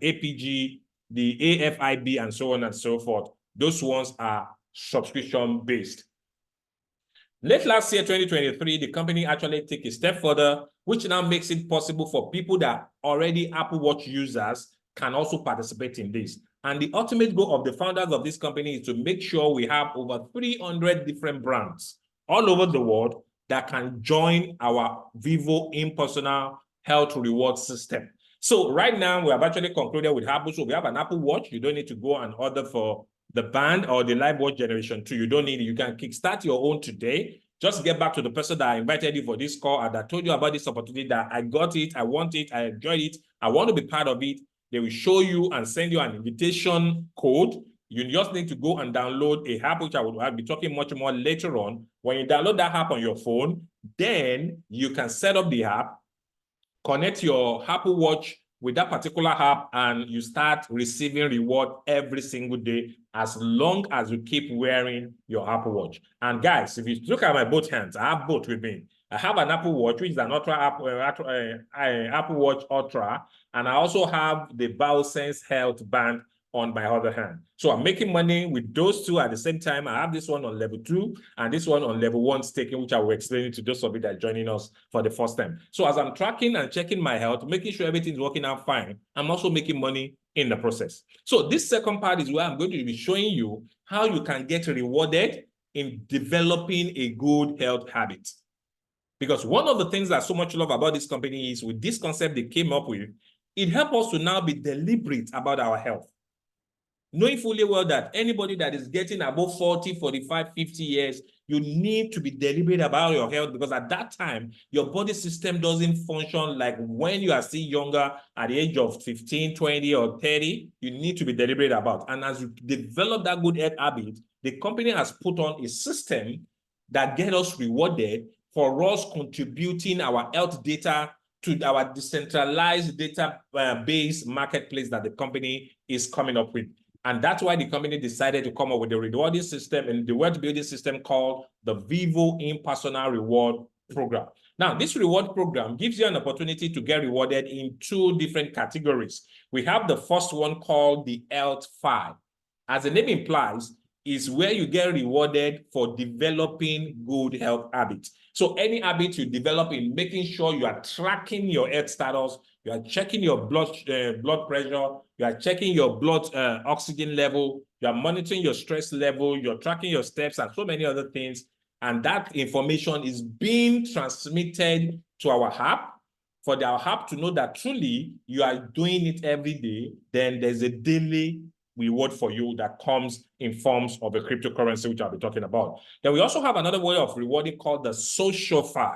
APG, the AFIB, and so on and so forth. Those ones are subscription-based. Late last year, 2023, the company actually took a step further, which now makes it possible for people that are already Apple Watch users can also participate in this. And the ultimate goal of the founders of this company is to make sure we have over 300 different brands all over the world that can join our VyVo InPersona health reward system. So right now, we have actually concluded with Apple. So we have an Apple Watch. You don't need to go and order for the band or the Live Watch Generation 2. You don't need it. You can kickstart your own today. Just get back to the person that invited you for this call and that told you about this opportunity, that I got it, I want it, I enjoyed it, I want to be part of it. They will show you and send you an invitation code. You just need to go and download a app, which I'll be talking much more later on. When you download that app on your phone, then you can set up the app, connect your Apple Watch with that particular app, and you start receiving reward every single day as long as you keep wearing your Apple Watch. And guys, if you look at my both hands, I have both with me. I have an Apple Watch, which is an Apple Watch Ultra, and I also have the BioSense Health Band on my other hand. So I'm making money with those two at the same time. I have this one on level 2 and this one on level 1 staking, which I will explain to those of you that are joining us for the first time. So as I'm tracking and checking my health, making sure everything's working out fine, I'm also making money in the process. So this second part is where I'm going to be showing you how you can get rewarded in developing a good health habit. Because one of the things that I so much love about this company is, with this concept they came up with, it helps us to now be deliberate about our health. Knowing fully well that anybody that is getting above 40, 45, 50 years, you need to be deliberate about your health, because at that time, your body system doesn't function like when you are still younger at the age of 15, 20, or 30. You need to be deliberate about. And as you develop that good health habit, the company has put on a system that gets us rewarded for us contributing our health data to our decentralized database marketplace that the company is coming up with. And that's why the company decided to come up with a rewarding system and the wealth building system called the VyVo InPersona Reward Program. Now, this reward program gives you an opportunity to get rewarded in 2 different categories. We have the first one called the Health 5. As the name implies, is where you get rewarded for developing good health habits. So any habit you develop in making sure you are tracking your health status, you are checking your blood pressure, you are checking your blood oxygen level, you are monitoring your stress level, you're tracking your steps and so many other things. And that information is being transmitted to our app. For our app to know that truly you are doing it every day, then there's a daily reward for you that comes in forms of a cryptocurrency, which I'll be talking about. Then we also have another way of rewarding called the SocialFi.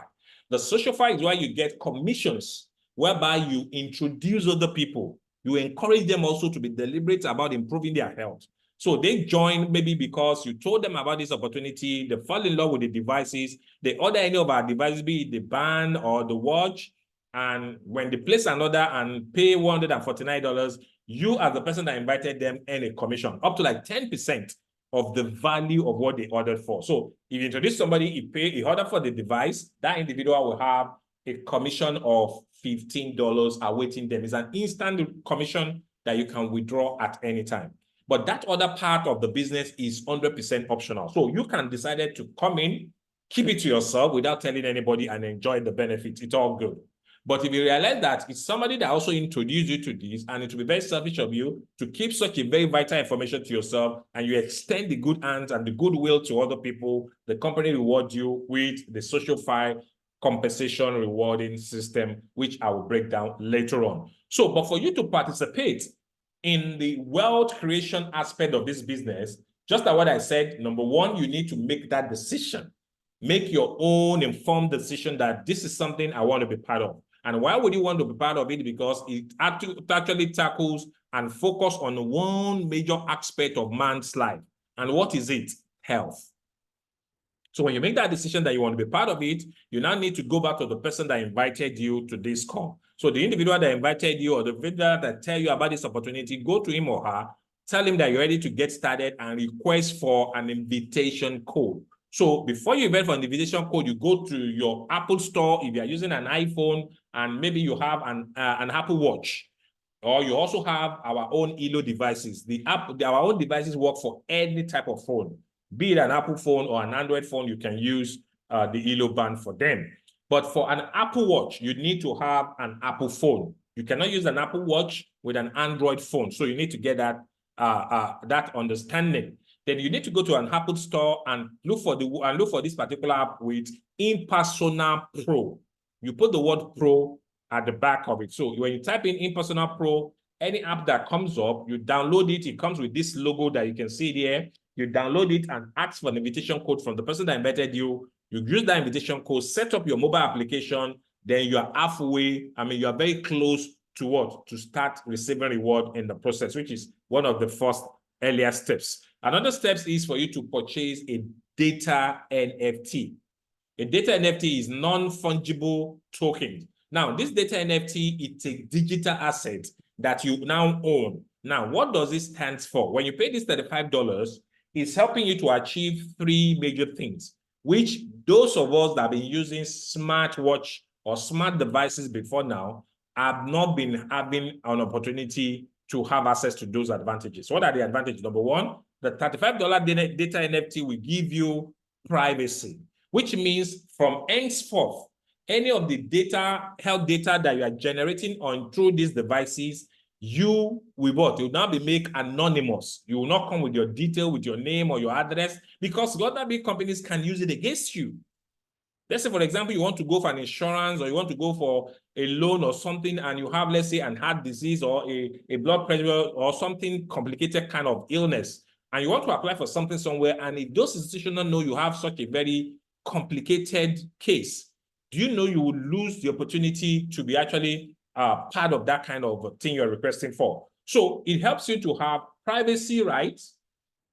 The SocialFi is where you get commissions, whereby you introduce other people. You encourage them also to be deliberate about improving their health. So they join maybe because you told them about this opportunity, they fall in love with the devices, they order any of our devices, be it the band or the watch, and when they place an order and pay $149, you as the person that invited them earn a commission up to like 10% of the value of what they ordered for. So if you introduce somebody, he ordered for the device, that individual will have a commission of $15 awaiting them. It's an instant commission that you can withdraw at any time. But that other part of the business is 100% optional. So you can decide to come in, keep it to yourself without telling anybody and enjoy the benefits. It's all good. But if you realize that it's somebody that also introduced you to this, and it will be very selfish of you to keep such a very vital information to yourself, and you extend the good hands and the goodwill to other people, the company rewards you with the SocialFi compensation rewarding system, which I will break down later on. So, but for you to participate in the wealth creation aspect of this business, just like what I said, number one, you need to make that decision. Make your own informed decision that this is something I want to be part of. And why would you want to be part of it? Because it actually tackles and focuses on one major aspect of man's life. And what is it? Health. So when you make that decision that you want to be part of it, you now need to go back to the person that invited you to this call. So the individual that invited you or the individual that tell you about this opportunity, go to him or her, tell him that you're ready to get started and request for an invitation code. So before you invite for an invitation code, you go to your Apple store if you're using an iPhone and maybe you have an Apple Watch, or you also have our own ELO devices. Our own devices work for any type of phone. Be it an Apple phone or an Android phone, you can use the ELO band for them. But for an Apple Watch, you need to have an Apple phone. You cannot use an Apple Watch with an Android phone. So you need to get that understanding. Then you need to go to an Apple store and look for this particular app with InPersona Pro. You put the word Pro at the back of it. So when you type in InPersona Pro, any app that comes up, you download it. It comes with this logo that you can see there. You download it and ask for an invitation code from the person that invited you. You use that invitation code, set up your mobile application, then you are halfway. You are very close to what? To start receiving reward in the process, which is one of the first earlier steps. Another step is for you to purchase a data NFT. A data NFT is non-fungible token. Now, this data NFT, it's a digital asset that you now own. Now, what does it stand for? When you pay this $35, it's helping you to achieve three major things, which those of us that have been using smartwatch or smart devices before now have not been having an opportunity to have access to those advantages. What are the advantages? Number one, the $35 data NFT will give you privacy, which means from henceforth, any of the health data that you are generating through these devices, you will what? You will now be made anonymous. You will not come with your detail, with your name or your address, because the other big companies can use it against you. Let's say, for example, you want to go for an insurance or you want to go for a loan or something, and you have, let's say, an heart disease or a blood pressure or something complicated kind of illness, and you want to apply for something somewhere, and if those institutions don't know you have such a very complicated case, do you know you will lose the opportunity to be actually part of that kind of thing you're requesting for? So it helps you to have privacy rights,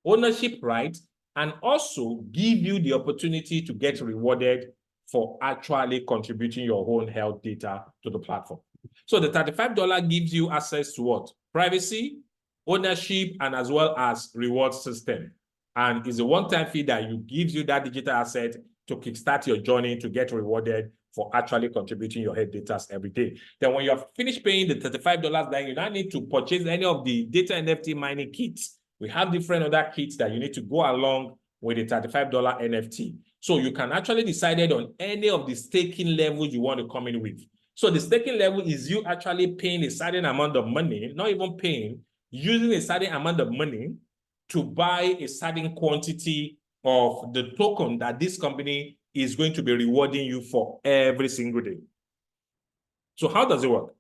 ownership rights, and also give you the opportunity to get rewarded for actually contributing your own health data to the platform. So the $35 gives you access to what? Privacy, ownership, and as well as reward system. And it's a one-time fee that gives you that digital asset to kickstart your journey to get rewarded for actually contributing your health data every day. Then when you have finished paying the $35, then you now need to purchase any of the data NFT mining kits We have different other kits that you need to go along with the $35 NFT. So you can actually decide on any of the staking levels you want to come in with. So the staking level is you actually paying a certain amount of money, not even paying, using a certain amount of money to buy a certain quantity of the token that this company is going to be rewarding you for every single day. So how does it work?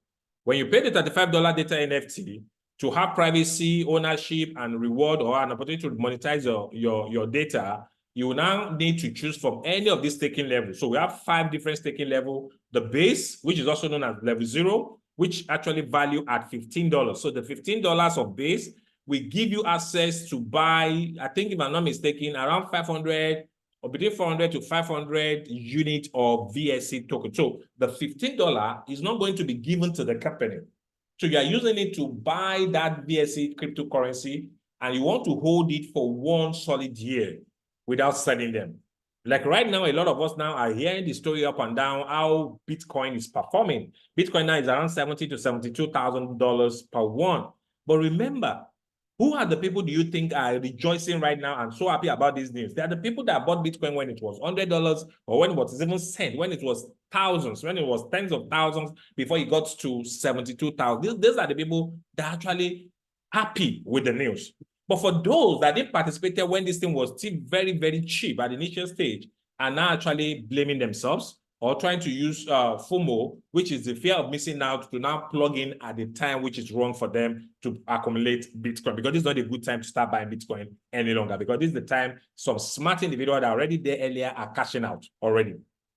When you pay the $35 data NFT to have privacy, ownership, and reward, or an opportunity to monetize your data, you will now need to choose from any of these staking levels. So we have 5 different staking levels. The base, which is also known as level 0, which actually value at $15. So the $15 of base will give you access to buy, I think if I'm not mistaken, around 500 or between 400 to 500 units of VSC token. So the $15 is not going to be given to the company. So you are using it to buy that VSC cryptocurrency, and you want to hold it for 1 solid year without selling them. Like right now, a lot of us now are hearing the story up and down how Bitcoin is performing. Bitcoin now is around $70,000 to $72,000 per one. But remember, who are the people do you think are rejoicing right now and so happy about this news? They are the people that bought Bitcoin when it was $100 or when it was even cent, when it was thousands, when it was tens of thousands before it got to 72,000. These are the people that are actually happy with the news. But for those that didn't participate when this thing was still very, very cheap at the initial stage, are now actually blaming themselves or trying to use FOMO, which is the fear of missing out, to now plug in at the time which is wrong for them to accumulate Bitcoin, because it's not a good time to start buying Bitcoin any longer, because this is the time some smart individuals that are already there earlier are cashing out already.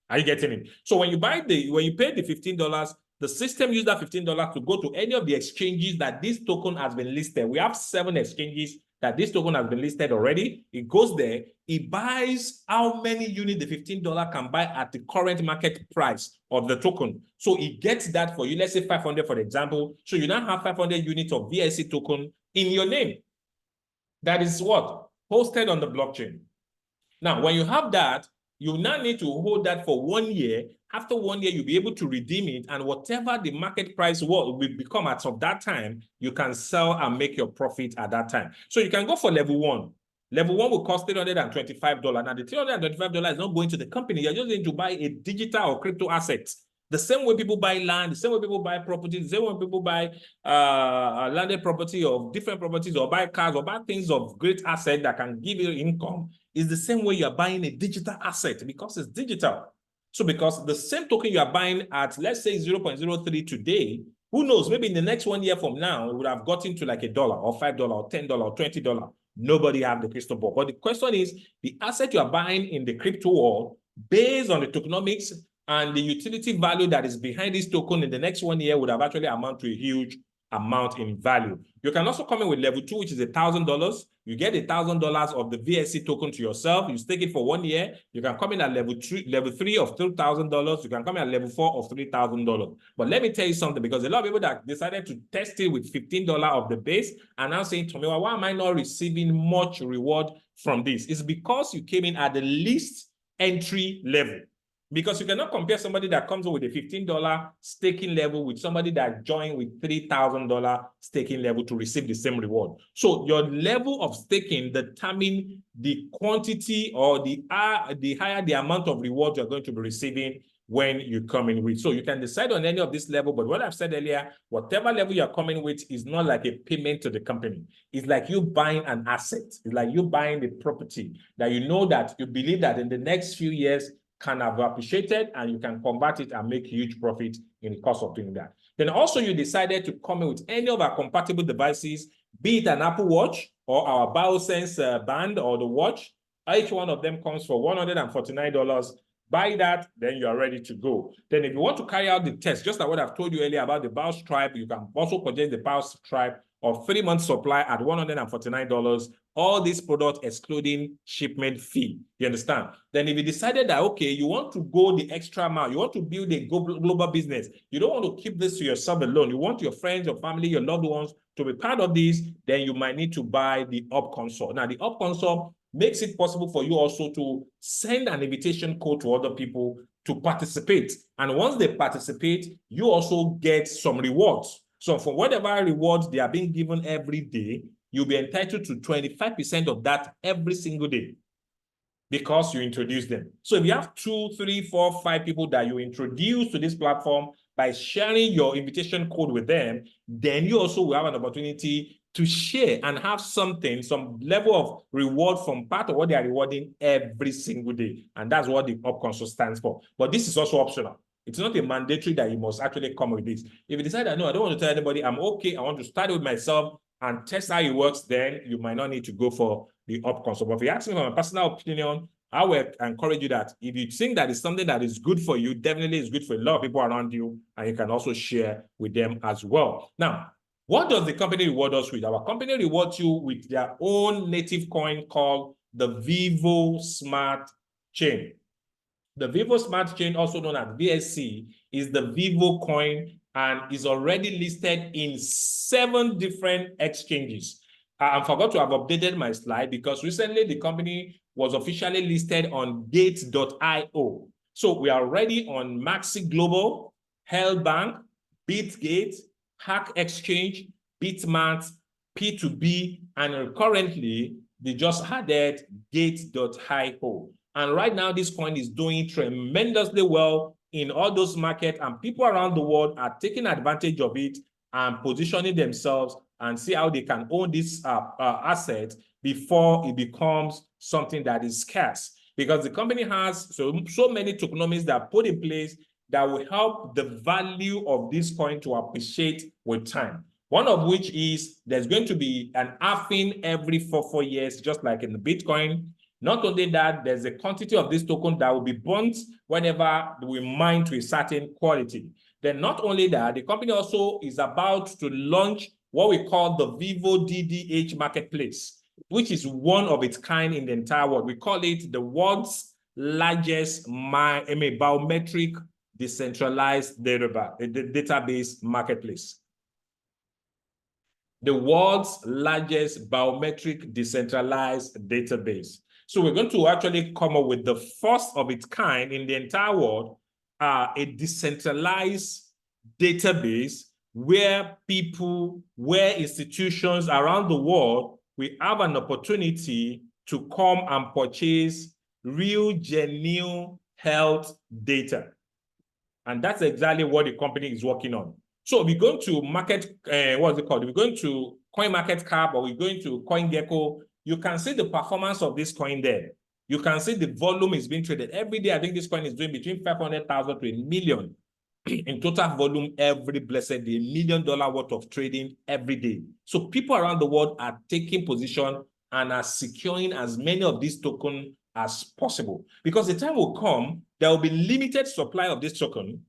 Are you getting it? So when you pay the $15, the system uses that $15 to go to any of the exchanges that this token has been listed. We have 7 exchanges that this token has been listed already. It goes there, it buys how many units the $15 can buy at the current market price of the token. So it gets that for you, let's say 500 for example. So you now have 500 units of VSC token in your name. That is what? Hosted on the blockchain. Now, when you have that, you now need to hold that for 1 year. After 1 year, you'll be able to redeem it, and whatever the market price will become as of that time, you can sell and make your profit at that time. So you can go for level 1. Level 1 will cost $325. Now, the $325 is not going to the company. You're just going to buy a digital or crypto asset. The same way people buy land, the same way people buy property, the same way people buy landed property or different properties, or buy cars, or buy things of great asset that can give you income, is the same way you're buying a digital asset, because it's digital. So because the same token you are buying at, let's say 0.03 today, who knows, maybe in the next 1 year from now, it would have gotten to like $1 or $5 or $10 or $20. Nobody have the crystal ball. But the question is, the asset you are buying in the crypto world, based on the tokenomics and the utility value that is behind this token in the next 1 year, would have actually amount to a huge amount in value. You can also come in with level 2, which is $1,000. You get $1,000 of the VSC token to yourself. You stake it for 1 year. You can come in at level 3 of $2,000. You can come in at level 4 of $3,000. But let me tell you something, because a lot of people that decided to test it with $15 of the base are now saying to me, well, why am I not receiving much reward from this? It's because you came in at the least entry level. Because you cannot compare somebody that comes in with a $15 staking level with somebody that joined with $3,000 staking level to receive the same reward. So your level of staking determines the quantity or the higher the amount of reward you're going to be receiving when you come in with. So you can decide on any of this level, but what I've said earlier, whatever level you're coming with is not like a payment to the company. It's like you buying an asset. It's like you buying the property that you know that you believe that in the next few years can have appreciated, and you can convert it and make huge profit in the course of doing that. Then also you decided to come in with any of our compatible devices, be it an Apple Watch or our BioSense band or the watch. Each one of them comes for $149. Buy that, then you are ready to go. Then if you want to carry out the test, just like what I've told you earlier about the BioStripe, you can also purchase the BioStripe of 3 months supply at $149. All these products excluding shipment fee. You understand? Then if you decided that, okay, you want to go the extra mile, you want to build a global business, you don't want to keep this to yourself alone, you want your friends, your family, your loved ones to be part of this, then you might need to buy the Up Console. Now, the Up Console makes it possible for you also to send an invitation code to other people to participate. And once they participate, you also get some rewards. So for whatever rewards they are being given every day, you'll be entitled to 25% of that every single day because you introduce them. So if you have 2, 3, 4, 5 people that you introduce to this platform by sharing your invitation code with them, then you also will have an opportunity to share and have something, some level of reward from part of what they are rewarding every single day. And that's what the up console stands for. But this is also optional. It's not a mandatory that you must actually come with this. If you decide that, no, I don't want to tell anybody, I'm okay, I want to start with myself and test how it works, then you might not need to go for the up console. But if you ask me for my personal opinion, I would encourage you that if you think that is something that is good for you, definitely is good for a lot of people around you, and you can also share with them as well. Now, what does the company reward us with? Our company rewards you with their own native coin called the VyVo Smart Chain. The VyVo Smart Chain, also known as VSC, is the VyVo coin and is already listed in 7 different exchanges. I forgot to have updated my slide because recently the company was officially listed on Gate.io. So we are already on Maxi Global, Hellbank, Bitgate, Hack Exchange, Bitmart, P2B, and currently they just added Gate.io. And right now, this coin is doing tremendously well in all those markets, and people around the world are taking advantage of it and positioning themselves and see how they can own this asset before it becomes something that is scarce. Because the company has so many tokenomics that are put in place that will help the value of this coin to appreciate with time. One of which is there's going to be an halving every 4 years, just like in the Bitcoin. Not only that, there's a quantity of this token that will be burnt whenever we mine to a certain quality. Then not only that, the company also is about to launch what we call the VyVo DDH marketplace, which is one of its kind in the entire world. We call it the world's largest biometric decentralized database marketplace. The world's largest biometric decentralized database. So we're going to actually come up with the first of its kind in the entire world, a decentralized database where people, where institutions around the world will have an opportunity to come and purchase real, genuine health data. And that's exactly what the company is working on. So we're going to market, what's it called? We're going to CoinMarketCap or we're going to CoinGecko. You can see the performance of this coin there. You can see the volume is being traded. Every day, I think this coin is doing between 500,000 to 1 million in total volume every blessed day, $1 million worth of trading every day. So people around the world are taking position and are securing as many of these tokens as possible. Because the time will come, there will be limited supply of this token,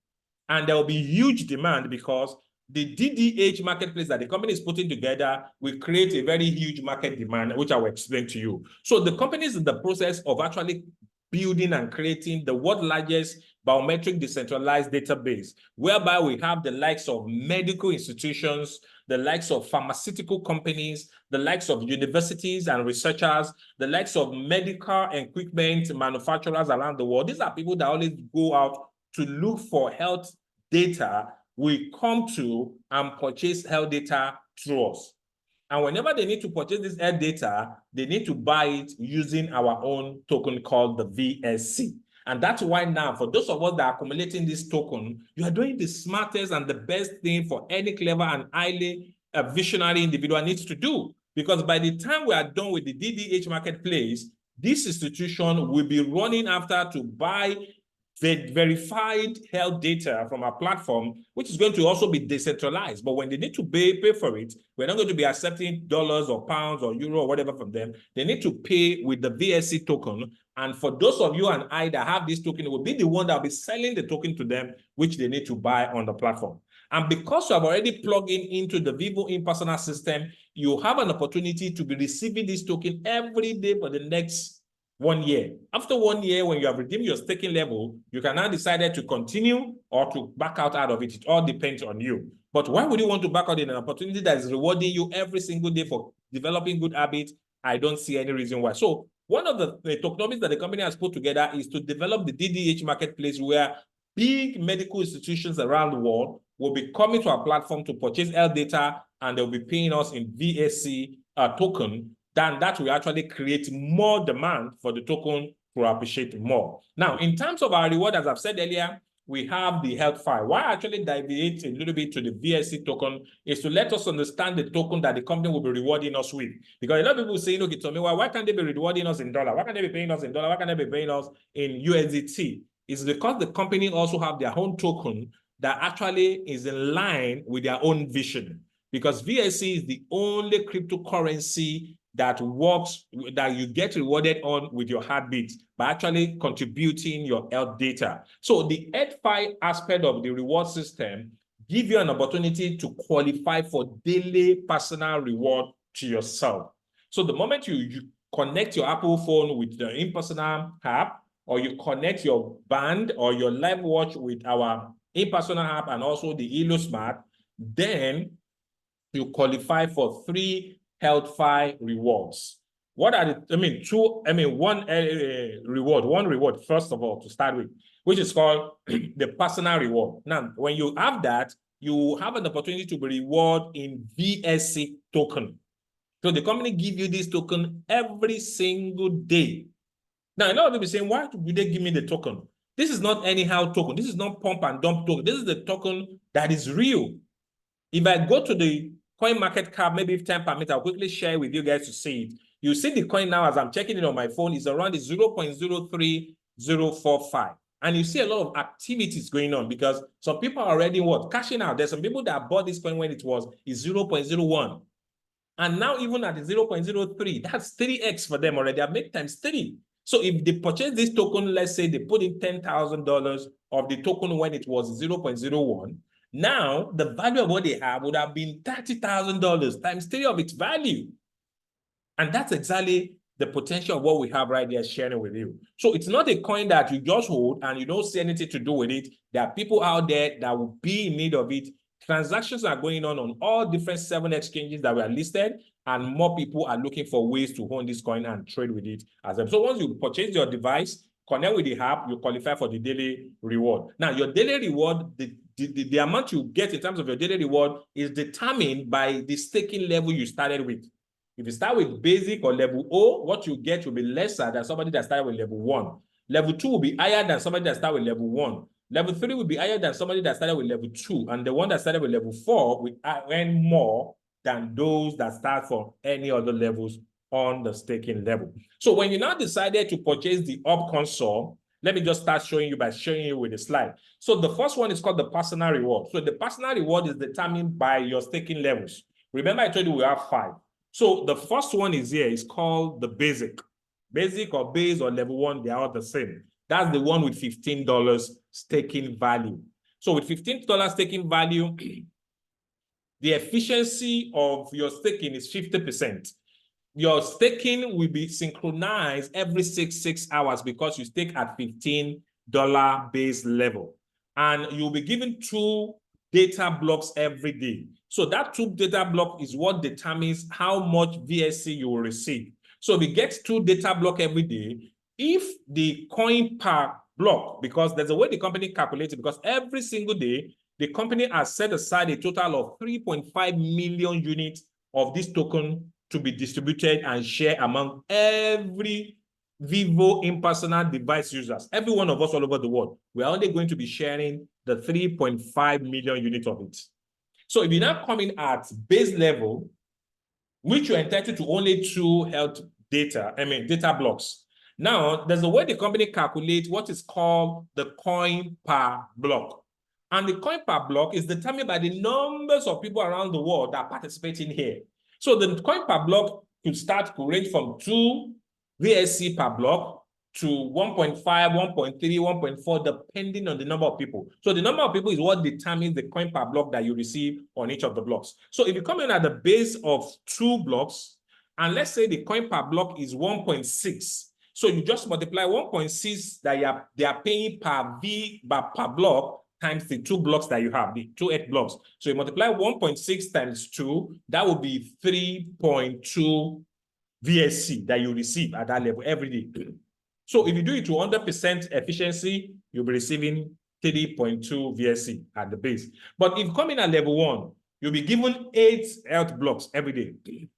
and there will be huge demand because the DDH marketplace that the company is putting together will create a very huge market demand, which I will explain to you. So the company is in the process of actually building and creating the world's largest biometric decentralized database, whereby we have the likes of medical institutions, the likes of pharmaceutical companies, the likes of universities and researchers, the likes of medical equipment manufacturers around the world. These are people that always go out to look for health data. We come to and purchase health data through us. And whenever they need to purchase this health data, they need to buy it using our own token called the VSC. And that's why now, for those of us that are accumulating this token, you are doing the smartest and the best thing for any clever and highly visionary individual needs to do. Because by the time we are done with the DDH marketplace, this institution will be running after to buy the verified health data from our platform, which is going to also be decentralized. But when they need to pay for it, we're not going to be accepting dollars or pounds or euro or whatever from them. They need to pay with the VSC token. And for those of you and I that have this token, it will be the one that will be selling the token to them, which they need to buy on the platform. And because you have already plugged into the VyVo InPersona system, you have an opportunity to be receiving this token every day for the next 1 year. After 1 year, when you have redeemed your staking level, you can now decide to continue or to back out of it. It all depends on you. But why would you want to back out in an opportunity that is rewarding you every single day for developing good habits? I don't see any reason why. So one of the tokenomics that the company has put together is to develop the DDH marketplace where big medical institutions around the world will be coming to our platform to purchase health data, and they'll be paying us in VSC token, then that will actually create more demand for the token to appreciate more. Now, in terms of our reward, as I've said earlier, we have the HealthFi. Why I actually deviate a little bit to the VSC token is to let us understand the token that the company will be rewarding us with. Because a lot of people say, okay, Tommy, why can't they be rewarding us in dollar? Why can't they be paying us in dollar? Why can't they be paying us in USDT? It's because the company also have their own token that actually is in line with their own vision. Because VSC is the only cryptocurrency that works, that you get rewarded on with your heartbeat by actually contributing your health data. So the HealthFi aspect of the reward system give you an opportunity to qualify for daily personal reward to yourself. So the moment you connect your Apple phone with the InPersona app, or you connect your band or your live watch with our InPersona app and also the Elo Smart, then you qualify for 3 HealthFi rewards. What are the, one reward, first of all, to start with, which is called the personal reward. Now, when you have that, you have an opportunity to be rewarded in VSC token. So the company give you this token every single day. Now, a lot of people saying, why would they give me the token? This is not anyhow token. This is not pump and dump token. This is the token that is real. If I go to the coin market cap, maybe if time permits, I'll quickly share with you guys to see it. You see the coin now as I'm checking it on my phone is around the 0.03045. And you see a lot of activities going on because some people are already cashing out. There's some people that bought this coin when it was 0.01. And now even at the 0.03, that's 3x for them already. I've made times 3. So if they purchase this token, let's say they put in $10,000 of the token when it was 0.01, now the value of what they have would have been $30,000 times 3 of its value. And that's exactly the potential of what we have right there sharing with you. So it's not a coin that you just hold and you don't see anything to do with it. There are people out there that will be in need of it. Transactions are going on all different 7 exchanges that were listed, and more people are looking for ways to own this coin and trade with it as well. So once you purchase your device, connect with the app, you qualify for the daily reward. Now, your daily reward, the amount you get in terms of your daily reward is determined by the staking level you started with. If you start with basic or level O, what you get will be lesser than somebody that started with level 1. Level 2 will be higher than somebody that started with level 1. Level 3 will be higher than somebody that started with level 2. And the one that started with level 4 will earn more than those that start from any other levels on the staking level. So when you now decided to purchase the Up console, let me just start showing you by showing you with a slide. So the first one is called the personal reward. So the personal reward is determined by your staking levels. Remember I told you we have 5. So the first one is here. It's called the basic. Basic or base or level 1, they are all the same. That's the one with $15 staking value. So with $15 staking value, the efficiency of your staking is 50%. Your staking will be synchronized every 6 hours because you stake at $15 base level. And you'll be given 2 data blocks every day. So that 2 data block is what determines how much VSC you will receive. So if you get 2 data block every day, if the coin per block, because there's a way the company calculates it, because every single day, the company has set aside a total of 3.5 million units of this token to be distributed and shared among every VyVo InPersona device users. Every one of us all over the world, we're only going to be sharing the 3.5 million units of it. So if you're now coming at base level, which you're entitled to only 2 data blocks. Now, there's a way the company calculates what is called the coin per block. And the coin per block is determined by the numbers of people around the world that are participating here. So the coin per block could range from 2 VSC per block to 1.5, 1.3, 1.4, depending on the number of people. So the number of people is what determines the coin per block that you receive on each of the blocks. So if you come in at the base of 2 blocks, and let's say the coin per block is 1.6, so you just multiply 1.6 that they are paying per block times the 2 blocks that you have, the 2 blocks. So you multiply 1.6 times 2, that would be 3.2 VSC that you receive at that level every day. So if you do it to 100% efficiency, you'll be receiving 3.2 VSC at the base. But if you come in at level 1, you'll be given 8 health blocks every day.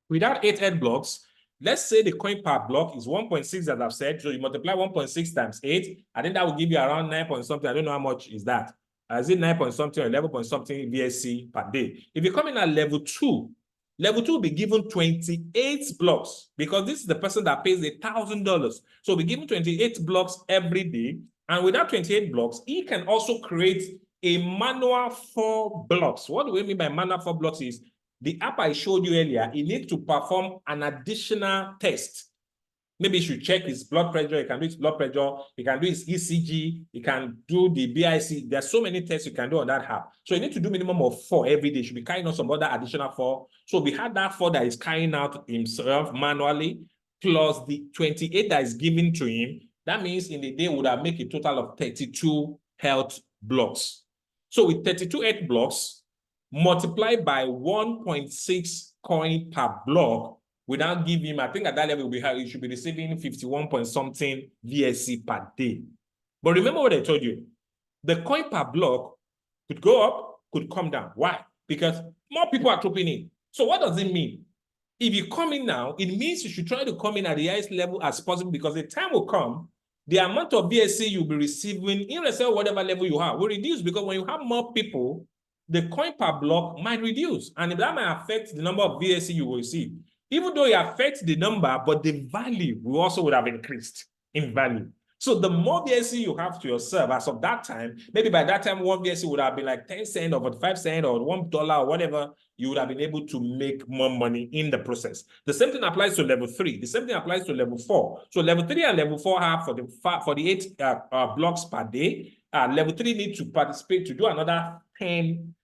without 8 head blocks, let's say the coin per block is 1.6, as I've said. So you multiply 1.6 times 8. I think that will give you around 9 point something. I don't know how much is that. Is it 9 point something or 11 point something VSC per day? If you come in at level 2 will be given 28 blocks because this is the person that pays $1,000. So we'll be given 28 blocks every day. And with that 28 blocks, he can also create a manual 4 blocks. What do we mean by manual 4 blocks is the app I showed you earlier, it needs to perform an additional test. Maybe you should check his blood pressure. You can do his blood pressure. You can do his ECG. You can do the BIC. There's so many tests you can do on that app. So you need to do minimum of 4 every day. You should be carrying out some other additional 4. So we had that 4 that is carrying out himself manually, plus the 28 that is given to him. That means in the day would have made a total of 32 health blocks. So with 32 health blocks, multiplied by 1.6 coin per block, without giving him, I think at that level, you should be receiving 51 point something VSC per day. But remember what I told you. The coin per block could go up, could come down. Why? Because more people are trooping in. So what does it mean? If you come in now, it means you should try to come in at the highest level as possible because the time will come, the amount of VSC you'll be receiving, irrespective of whatever level you have, will reduce because when you have more people, the coin per block might reduce. And that might affect the number of VSC you will receive. Even though it affects the number, but the value will also would have increased in value. So the more VSC you have to yourself as of that time, maybe by that time, one VSC would have been like 10 cents or 45 cents or $1 or whatever, you would have been able to make more money in the process. The same thing applies to level 3. The same thing applies to level 4. So level 3 and level 4 have for the 8 blocks per day. Level 3 need to participate to do another 10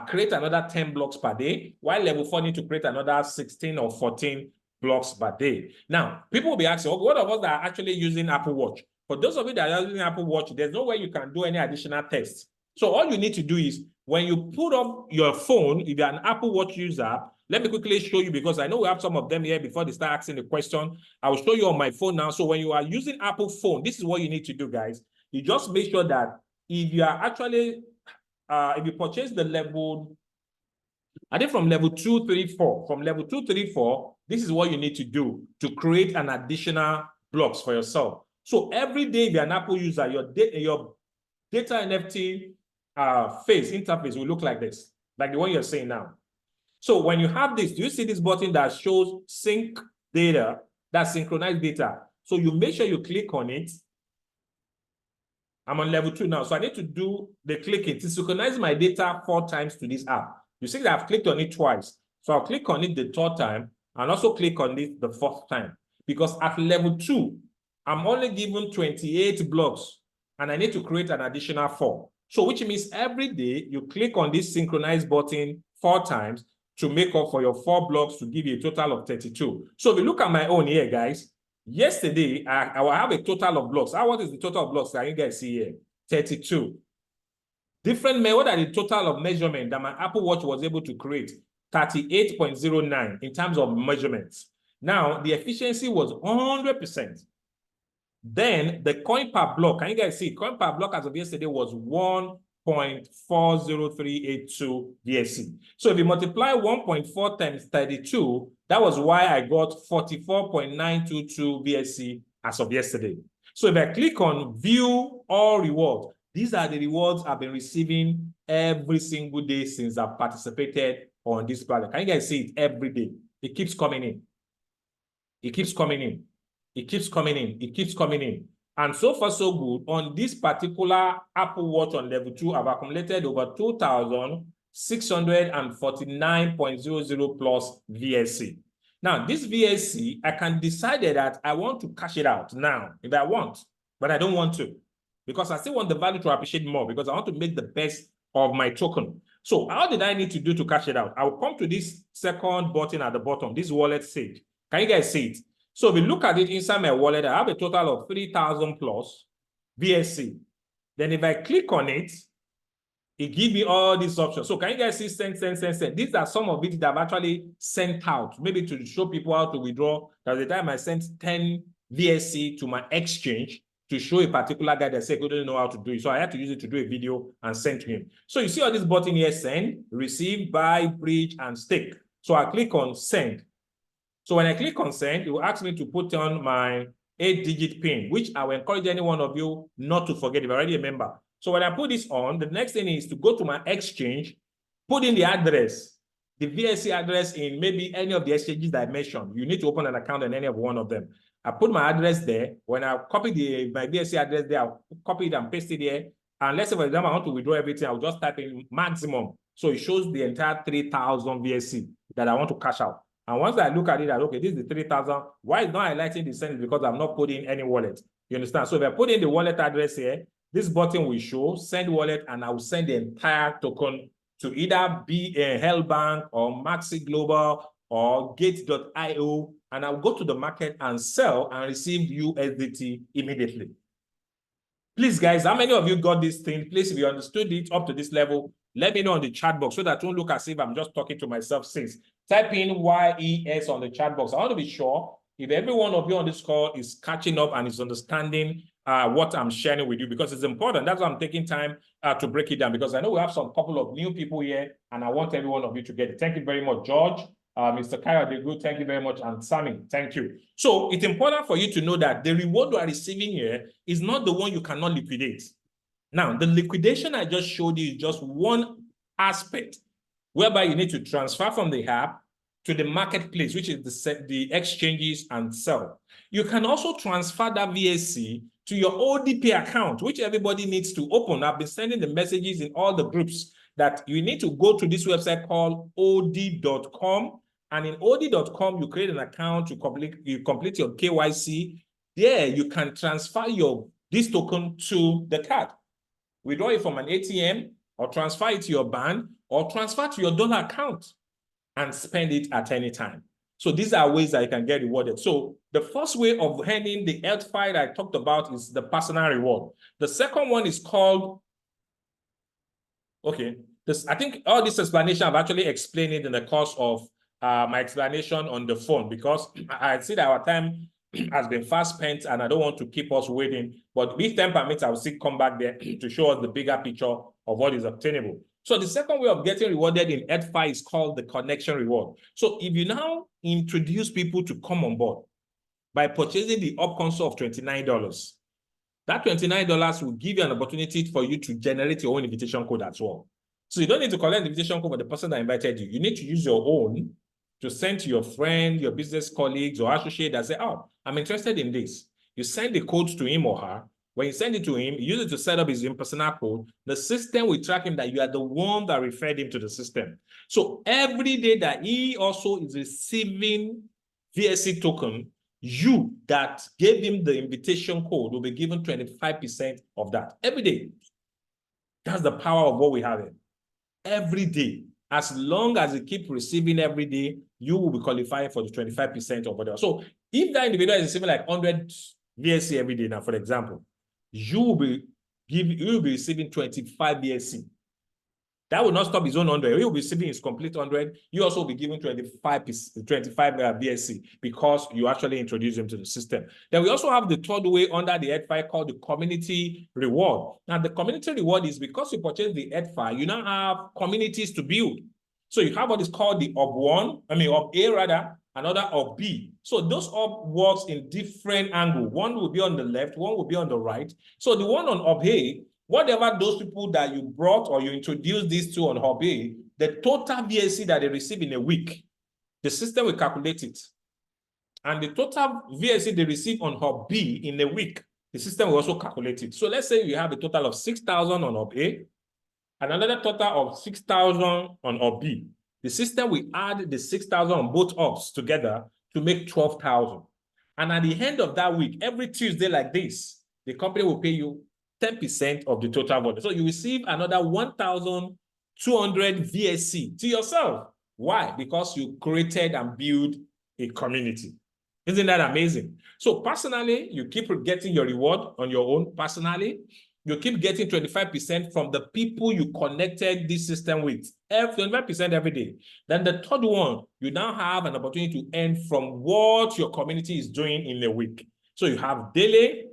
create another 10 blocks per day, while level 4 need to create another 16 or 14 blocks per day. Now, people will be asking, what of us that are actually using Apple Watch? For those of you that are using Apple Watch, there's no way you can do any additional tests. So all you need to do is, when you put up your phone, if you're an Apple Watch user, let me quickly show you because I know we have some of them here before they start asking the question. I will show you on my phone now. So when you are using Apple phone, this is what you need to do, guys. You just make sure that if you are actually if you purchase the level, I think from level 2, 3, 4, from level 2, 3, 4, this is what you need to do to create an additional blocks for yourself. So every day, if you're an Apple user, your data NFT face interface will look like this, like the one you're seeing now. So when you have this, do you see this button that shows sync data, that synchronized data? So you make sure you click on it. I'm on level 2 now, so I need to do the clicking to synchronize my data 4 times to this app. You see that I've clicked on it twice. So I'll click on it the 3rd time and also click on it the 4th time. Because at level 2, I'm only given 28 blocks and I need to create an additional 4. So which means every day you click on this synchronize button 4 times to make up for your 4 blocks to give you a total of 32. So if you look at my own here, guys, yesterday, I will have a total of blocks. What is the total of blocks that you guys see here? 32. What are the total of measurement that my Apple Watch was able to create? 38.09 in terms of measurements. Now, the efficiency was 100%. Then the coin per block, can you guys see? Coin per block as of yesterday was 1.40382 VSC. So if you multiply 1.4 times 32, that was why I got 44.922 VSC as of yesterday. So if I click on view all rewards, these are the rewards I've been receiving every single day since I've participated on this platform. Can you guys see it every day? It keeps coming in. It keeps coming in. It keeps coming in. It keeps coming in. And so far, so good. On this particular Apple Watch on level 2, I've accumulated over 2,649.00 plus VSC. Now, this VSC, I can decide that I want to cash it out now if I want, but I don't want to because I still want the value to appreciate more because I want to make the best of my token. So how did I need to do to cash it out? I will come to this second button at the bottom, this wallet stage. Can you guys see it? So if you look at it inside my wallet, I have a total of 3,000 plus VSC. Then if I click on it, it gives me all these options. So can you guys see send? These are some of it that I've actually sent out, maybe to show people how to withdraw. At the time I sent 10 VSC to my exchange to show a particular guy that said he didn't know how to do it. So I had to use it to do a video and send to him. So you see all this button here, send, receive, buy, bridge, and stake. So I click on send. So when I click consent, it will ask me to put on my 8-digit PIN, which I will encourage any one of you not to forget if you're already a member. So when I put this on, the next thing is to go to my exchange, put in the address, the VSC address in maybe any of the exchanges that I mentioned. You need to open an account in any of one of them. I put my address there. When I copy my VSC address there, I'll copy it and paste it there. And let's say, for example, I want to withdraw everything, I'll just type in maximum. So it shows the entire 3,000 VSC that I want to cash out. And once I look at it, okay, this is the 3,000. Why it's not highlighting the send? Because I'm not putting any wallet. You understand? So if I put in the wallet address here, this button will show send wallet, and I will send the entire token to either be a Hellbank or Maxi Global or Gate.io, and I'll go to the market and sell and receive USDT immediately. Please, guys, how many of you got this thing? Please, if you understood it up to this level, let me know on the chat box so that it won't look as if I'm just talking to myself since. Type in YES on the chat box. I want to be sure if every one of you on this call is catching up and is understanding what I'm sharing with you, because it's important. That's why I'm taking time to break it down, because I know we have some couple of new people here and I want every one of you to get it. Thank you very much, George. Mr. Kaya Degu, thank you very much. And Sammy, thank you. So it's important for you to know that the reward you are receiving here is not the one you cannot liquidate. Now, the liquidation I just showed you is just one aspect whereby you need to transfer from the app to the marketplace, which is the exchanges, and sell. You can also transfer that VSC to your ODP account, which everybody needs to open. I've been sending the messages in all the groups that you need to go to this website called od.com. And in od.com, you create an account, you complete your KYC. There, you can transfer this token to the card. Withdraw it from an ATM, or transfer it to your bank, or transfer to your dollar account and spend it at any time. So these are ways that you can get rewarded. So the first way of earning the health file I talked about is the personal reward. The second one is called, okay, I think all this explanation I've actually explained it in the course of my explanation on the phone, because I see that our time has been fast spent and I don't want to keep us waiting. But if time permits, I'll still come back there to show us the bigger picture of what is obtainable. So the second way of getting rewarded in EdFi is called the connection reward. So if you now introduce people to come on board by purchasing the up console of $29, that $29 will give you an opportunity for you to generate your own invitation code as well. So you don't need to collect the invitation code for the person that invited you. You need to use your own to send to your friend, your business colleagues, or associate that say, oh, I'm interested in this. You send the code to him or her. When you send it to him, you use it to set up his InPersona code. The system will track him that you are the one that referred him to the system. So every day that he also is receiving VSC token, you that gave him the invitation code will be given 25% of that every day. That's the power of what we have here. Every day, as long as you keep receiving every day, you will be qualifying for the 25% of whatever. So if that individual is receiving like 100 VSC every day now, for example, you will be receiving 25 VSC. That will not stop his own 100. He will be receiving his complete 100. You also will be given 25 VSC because you actually introduce him to the system. Then we also have the third way under the EdFi called the community reward. Now, the community reward is because you purchase the EdFi, you now have communities to build. So you have what is called the Ob A rather, another Ob B. So those Ob works in different angles. One will be on the left, one will be on the right. So the one on Ob A, whatever those people that you brought or you introduced these to on Ob A, the total VSC that they receive in a week, the system will calculate it. And the total VSC they receive on Ob B in a week, the system will also calculate it. So let's say you have a total of 6,000 on Ob A, and another total of 6,000 on Ob B. The system will add the 6,000 on both Obs together to make 12,000. And at the end of that week, every Tuesday like this, the company will pay you 10% of the total volume. So you receive another 1,200 VSC to yourself. Why? Because you created and built a community. Isn't that amazing? So personally, you keep getting your reward on your own personally. You keep getting 25% from the people you connected this system with. 25% every day. Then the third one, you now have an opportunity to earn from what your community is doing in a week. So you have daily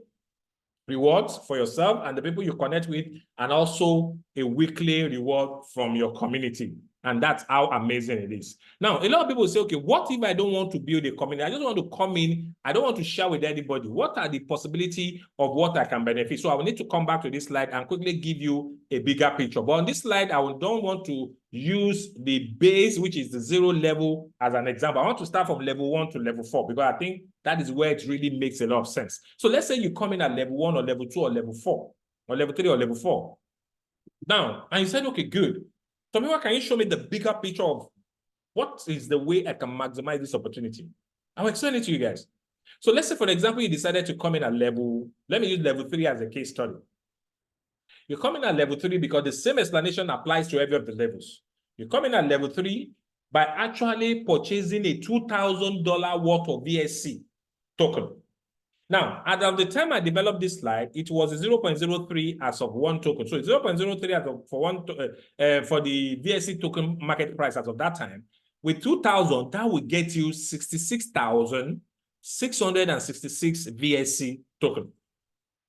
rewards for yourself and the people you connect with, and also a weekly reward from your community. And that's how amazing it is. Now, a lot of people say, okay, what if I don't want to build a community? I just want to come in. I don't want to share with anybody. What are the possibility of what I can benefit? So I will need to come back to this slide and quickly give you a bigger picture. But on this slide, I don't want to use the base, which is the 0 level, as an example. I want to start from level 1 to level 4, because I think that is where it really makes a lot of sense. So let's say you come in at level 1 or level 2 or level 4, or level 3 or level 4. Now, and you said, okay, good. So maybe can you show me the bigger picture of what is the way I can maximize this opportunity? I'll explain it to you guys. So let's say, for example, you decided to come in at level, let me use level 3 as a case study. You come in at level 3 because the same explanation applies to every of the levels. You come in at level 3 by actually purchasing a $2,000 worth of VSC token. Now, as of the time I developed this slide, it was 0.03 as of one token. So it's 0.03 as of for the VSC token market price as of that time. With 2,000, that will get you 66,666 VSC token.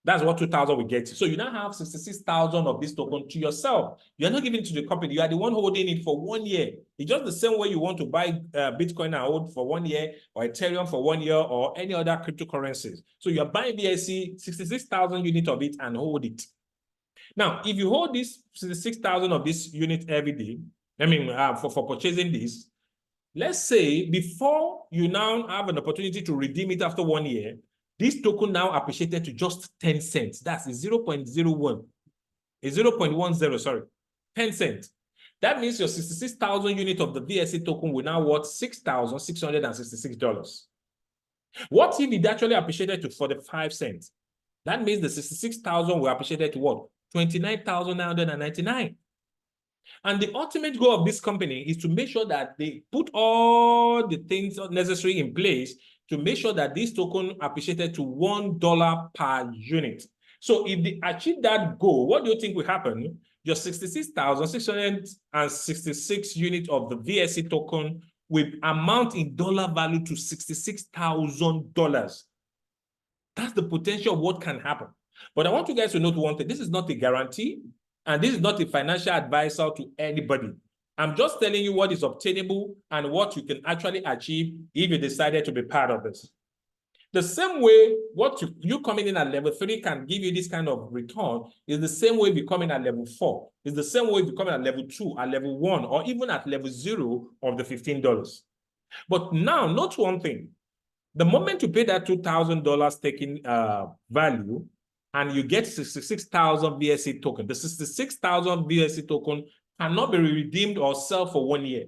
That's what 2,000 will get you. So you now have 66,000 of this token to yourself. You're not giving it to the company. You are the one holding it for 1 year. It's just the same way you want to buy Bitcoin and hold for 1 year, or Ethereum for 1 year, or any other cryptocurrencies. So you're buying VSC, 66,000 units of it, and hold it. Now, if you hold this 66,000 of this unit every day, I mean, for purchasing this, let's say before you now have an opportunity to redeem it after 1 year, this token now appreciated to just 10 cents. That's a 0.01, a 0.10, sorry, 10 cents. That means your 66,000 unit of the VSC token will now worth $6,666. What if it actually appreciated to 45 cents? That means the 66,000 will appreciate to what? 29,999. And the ultimate goal of this company is to make sure that they put all the things necessary in place to make sure that this token appreciated to $1 per unit. So if they achieve that goal, what do you think will happen? Your 66,666 units of the VSC token will amount in dollar value to $66,000. That's the potential of what can happen. But I want you guys to note one thing. This is not a guarantee, and this is not a financial advisor to anybody. I'm just telling you what is obtainable and what you can actually achieve if you decided to be part of this. The same way what you coming in at level 3 can give you this kind of return is the same way becoming at level 4. It's the same way becoming at level 2, at level 1, or even at level 0 of the $15. But now, note one thing. The moment you pay that $2,000 taking value, and you get 66,000 VSC token, the 66,000 VSC token cannot be redeemed or sold for 1 year.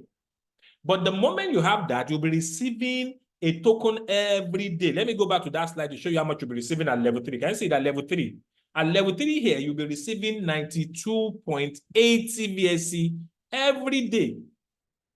But the moment you have that, you'll be receiving a token every day. Let me go back to that slide to show you how much you'll be receiving at level 3. Can you see it at level 3? At level 3 here, you'll be receiving 92.80 VSC every day.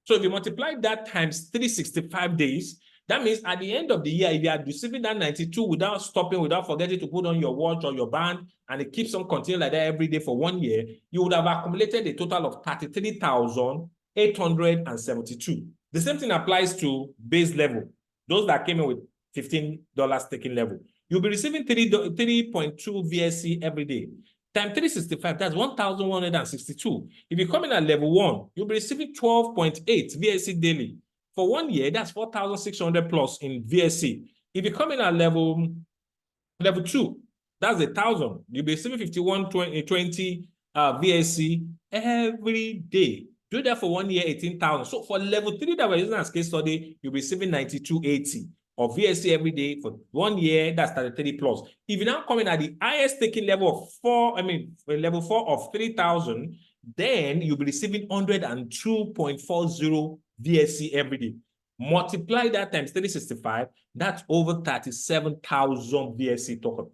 So if you multiply that times 365 days, that means at the end of the year, if you are receiving that 92 without stopping, without forgetting to put on your watch or your band, and it keeps on continuing like that every day for 1 year, you would have accumulated a total of 33,872. The same thing applies to base level. Those that came in with $15 taking level. You'll be receiving 3.2 VSC every day. Times 365, that's 1,162. If you come in at level 1, you'll be receiving 12.8 VSC daily. For 1 year, that's 4,600 plus in VSC. If you come in at level 2, that's 1,000. You'll be receiving 51.20 VSC every day. Do that for 1 year, 18,000. So for level 3 that we're using as case study, you'll be receiving 92.80 of VSC every day for 1 year. That's 33 plus. If you now come in at the highest taking level of level 4 of 3,000, then you'll be receiving 102.40 VSC every day. Multiply that times 365, that's over 37,000 VSC token.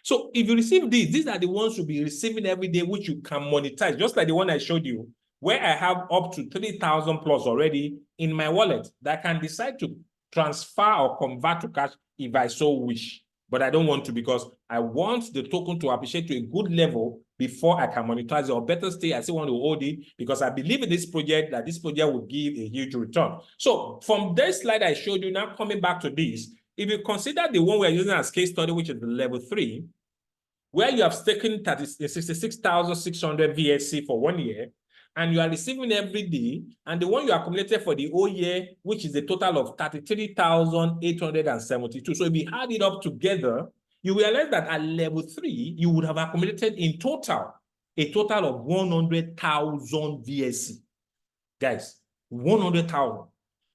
So if you receive these are the ones you'll be receiving every day, which you can monetize, just like the one I showed you, where I have up to 3,000 plus already in my wallet that I can decide to transfer or convert to cash if I so wish. But I don't want to, because I want the token to appreciate to a good level before I can monetize it, or better stay, I still want to hold it because I believe in this project, that this project will give a huge return. So from this slide I showed you, now coming back to this, if you consider the one we're using as case study, which is the level 3, where you have taken 66,600 VSC for 1 year, and you are receiving every day, and the one you accumulated for the whole year, which is a total of 33,872. So if you add it up together, you realize that at level 3, you would have accumulated in total a total of 100,000 VSC. Guys, 100,000.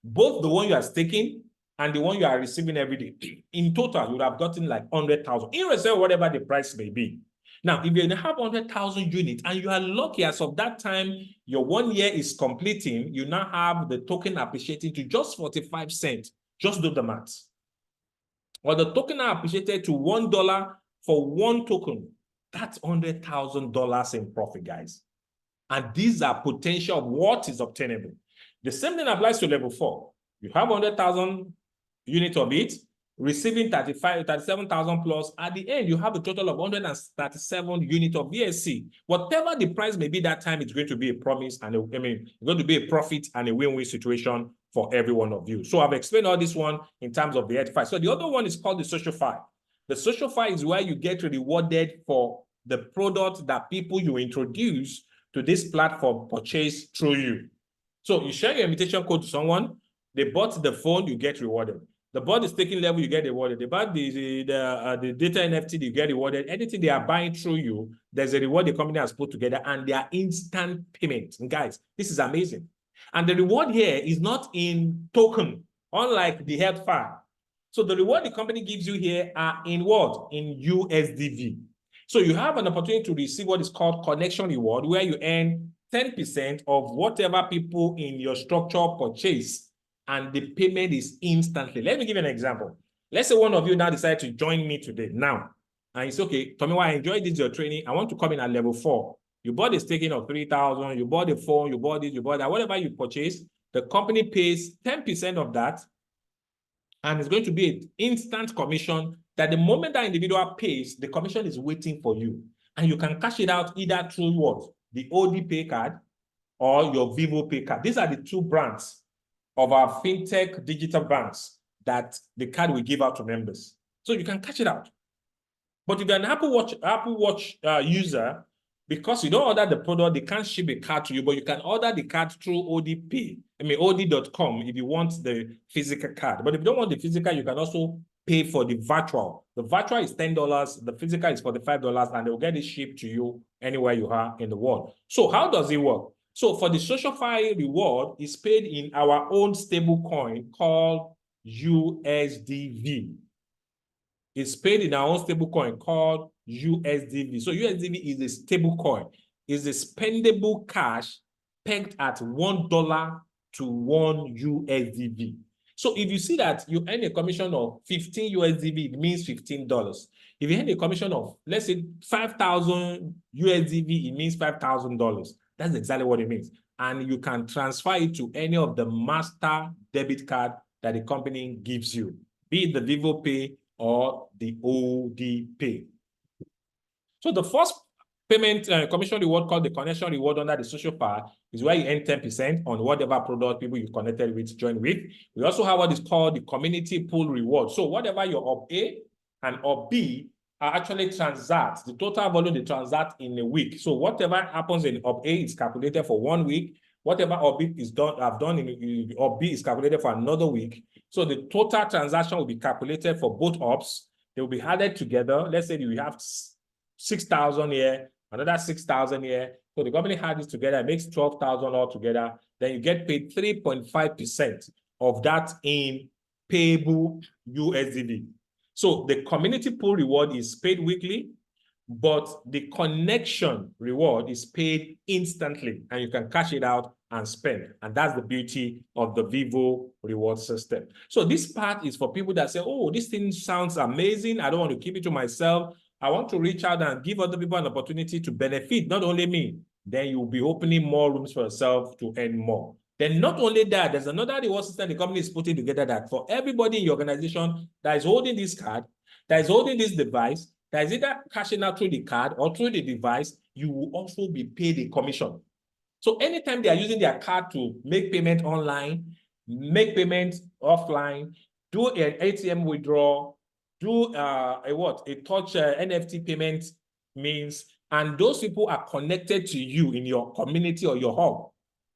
Both the one you are staking and the one you are receiving every day. In total, you would have gotten like 100,000, irrespective of whatever the price may be. Now, if you have 100,000 units and you are lucky as of that time, your 1 year is completing, you now have the token appreciating to just 45 cents. Just do the math. Or the token are appreciated to $1 for one token. That's $100,000 in profit, guys. And these are potential of what is obtainable. The same thing applies to level 4. You have 100,000 units of it, receiving 37,000 plus. At the end, you have a total of 137 units of VSC. Whatever the price may be that time, it's going to be a promise and it's going to be a profit and a win-win situation for every one of you. So I've explained all this one in terms of the EdFi. So the other one is called the SocialFi. The SocialFi is where you get rewarded for the product that people you introduce to this platform purchase through you. So you share your invitation code to someone, they bought the phone, you get rewarded. They bought the staking level, you get rewarded. They bought the data NFT, you get rewarded. Anything they are buying through you, there's a reward the company has put together, and they are instant payment. And guys, this is amazing. And the reward here is not in token, unlike the EdFi. So the reward the company gives you here are in what? In USDV. So you have an opportunity to receive what is called connection reward, where you earn 10% of whatever people in your structure purchase, and the payment is instantly. Let me give you an example. Let's say one of you now decide to join me today now, and it's okay, Tomiwa, I enjoyed this your training. I want to come in at level 4. You bought the staking of 3,000, you bought the phone, you bought this, you bought that, whatever you purchase, the company pays 10% of that, and it's going to be an instant commission that the moment that individual pays, the commission is waiting for you. And you can cash it out either through what? The OD Pay card or your VyVo Pay card. These are the 2 brands of our fintech digital banks that the card will give out to members. So you can cash it out. But if you're an Apple Watch user, because you don't order the product, they can't ship a card to you, but you can order the card through od.com if you want the physical card. But if you don't want the physical, you can also pay for the virtual. The virtual is $10, the physical is $45, and they'll get it shipped to you anywhere you are in the world. So how does it work? So for the SocialFi reward, it's paid in our own stable coin called USDV. It's paid in our own stable coin called USDV. So USDV is a stable coin. It's a spendable cash pegged at $1 to 1 USDV. So if you see that you earn a commission of 15 USDV, it means $15. If you earn a commission of, let's say, 5,000 USDV, it means $5,000. That's exactly what it means. And you can transfer it to any of the master debit card that the company gives you, be it the VyVo Pay or the OD Pay. So the first payment commission reward called the connection reward under the SocialFi is where you earn 10% on whatever product people you connected with, join with. We also have what is called the community pool reward. So whatever your Op A and Op B are actually transact, the total volume they transact in a week. So whatever happens in Op A is calculated for 1 week. Whatever Op B is done, I've done in Op B is calculated for another week. So the total transaction will be calculated for both ops. They will be added together. Let's say you have 6,000 here, another 6,000 here. So the company had this together, it makes 12,000 altogether. Then you get paid 3.5% of that in payable USDV. So the community pool reward is paid weekly, but the connection reward is paid instantly, and you can cash it out and spend. And that's the beauty of the VyVo reward system. So this part is for people that say, oh, this thing sounds amazing. I don't want to keep it to myself. I want to reach out and give other people an opportunity to benefit, not only me. Then you'll be opening more rooms for yourself to earn more. Then not only that, there's another reward system the company is putting together that for everybody in your organization that is holding this card, that is holding this device, that is either cashing out through the card or through the device, you will also be paid a commission. So anytime they are using their card to make payment online, make payment offline, do an ATM withdrawal, do a touch NFT payment means, and those people are connected to you in your community or your hub,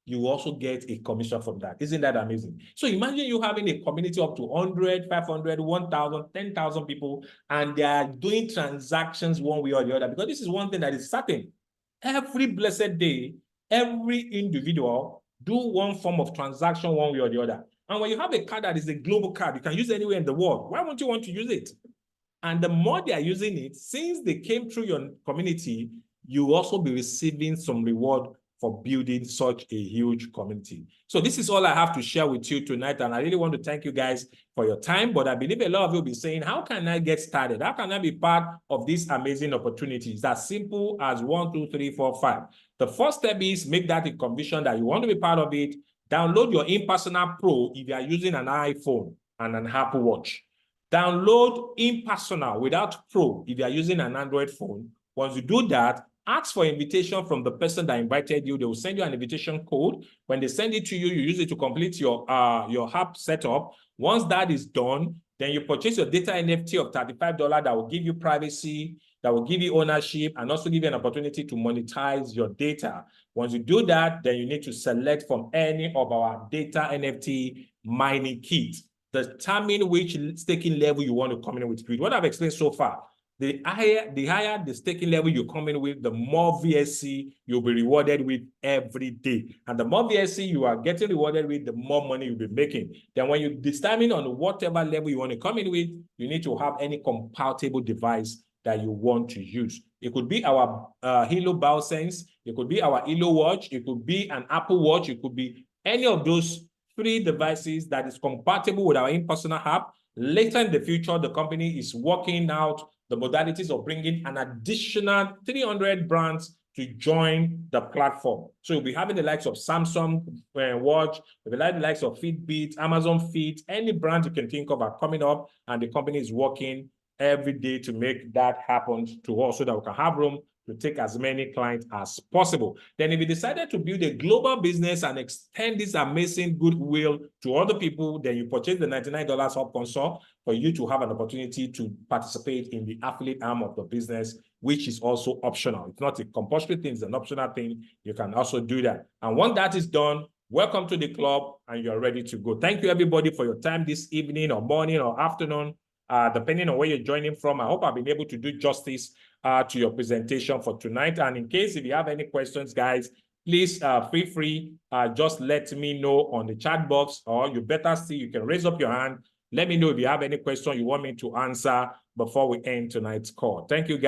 you also get a commission from that. Isn't that amazing? So imagine you having a community up to 100, 500, 1,000, 10,000 people, and they are doing transactions one way or the other, because this is one thing that is certain. Every blessed day, every individual do one form of transaction one way or the other. And when you have a card that is a global card, you can use anywhere in the world. Why won't you want to use it? And the more they are using it, since they came through your community, you will also be receiving some reward for building such a huge community. So this is all I have to share with you tonight. And I really want to thank you guys for your time. But I believe a lot of you will be saying, how can I get started? How can I be part of these amazing opportunities? As simple as 1, 2, 3, 4, 5. The first step is make that a conviction that you want to be part of it. Download your InPersona Pro if you are using an iPhone and an Apple Watch. Download InPersona without Pro if you are using an Android phone. Once you do that, ask for invitation from the person that invited you. They will send you an invitation code. When they send it to you, you use it to complete your app setup. Once that is done, then you purchase your data NFT of $35 that will give you privacy, that will give you ownership, and also give you an opportunity to monetize your data. Once you do that, then you need to select from any of our data NFT mining kits. Determine which staking level you want to come in with. What I've explained so far, the higher the staking level you come in with, the more VSC you'll be rewarded with every day. And the more VSC you are getting rewarded with, the more money you'll be making. Then when you determine on whatever level you want to come in with, you need to have any compatible device that you want to use. It could be our Hilo BioSense, it could be our Hilo Watch, it could be an Apple Watch, it could be any of those 3 devices that is compatible with our InPersona app. Later in the future, the company is working out the modalities of bringing an additional 300 brands to join the platform. So you'll be having the likes of Samsung Watch, you'll be having the likes of Fitbit, Amazon Fit, any brand you can think of are coming up, and the company is working every day to make that happen to us so that we can have room to take as many clients as possible. Then if you decided to build a global business and extend this amazing goodwill to other people, then you purchase the $99 Hub Console for you to have an opportunity to participate in the affiliate arm of the business, which is also optional. It's not a compulsory thing, it's an optional thing. You can also do that. And once that is done, welcome to the club and you're ready to go. Thank you everybody for your time this evening or morning or afternoon. Depending on where you're joining from, I hope I've been able to do justice to your presentation for tonight. And in case if you have any questions, guys, please feel free, just let me know on the chat box, or you better see, you can raise up your hand. Let me know if you have any question you want me to answer before we end tonight's call. Thank you, guys.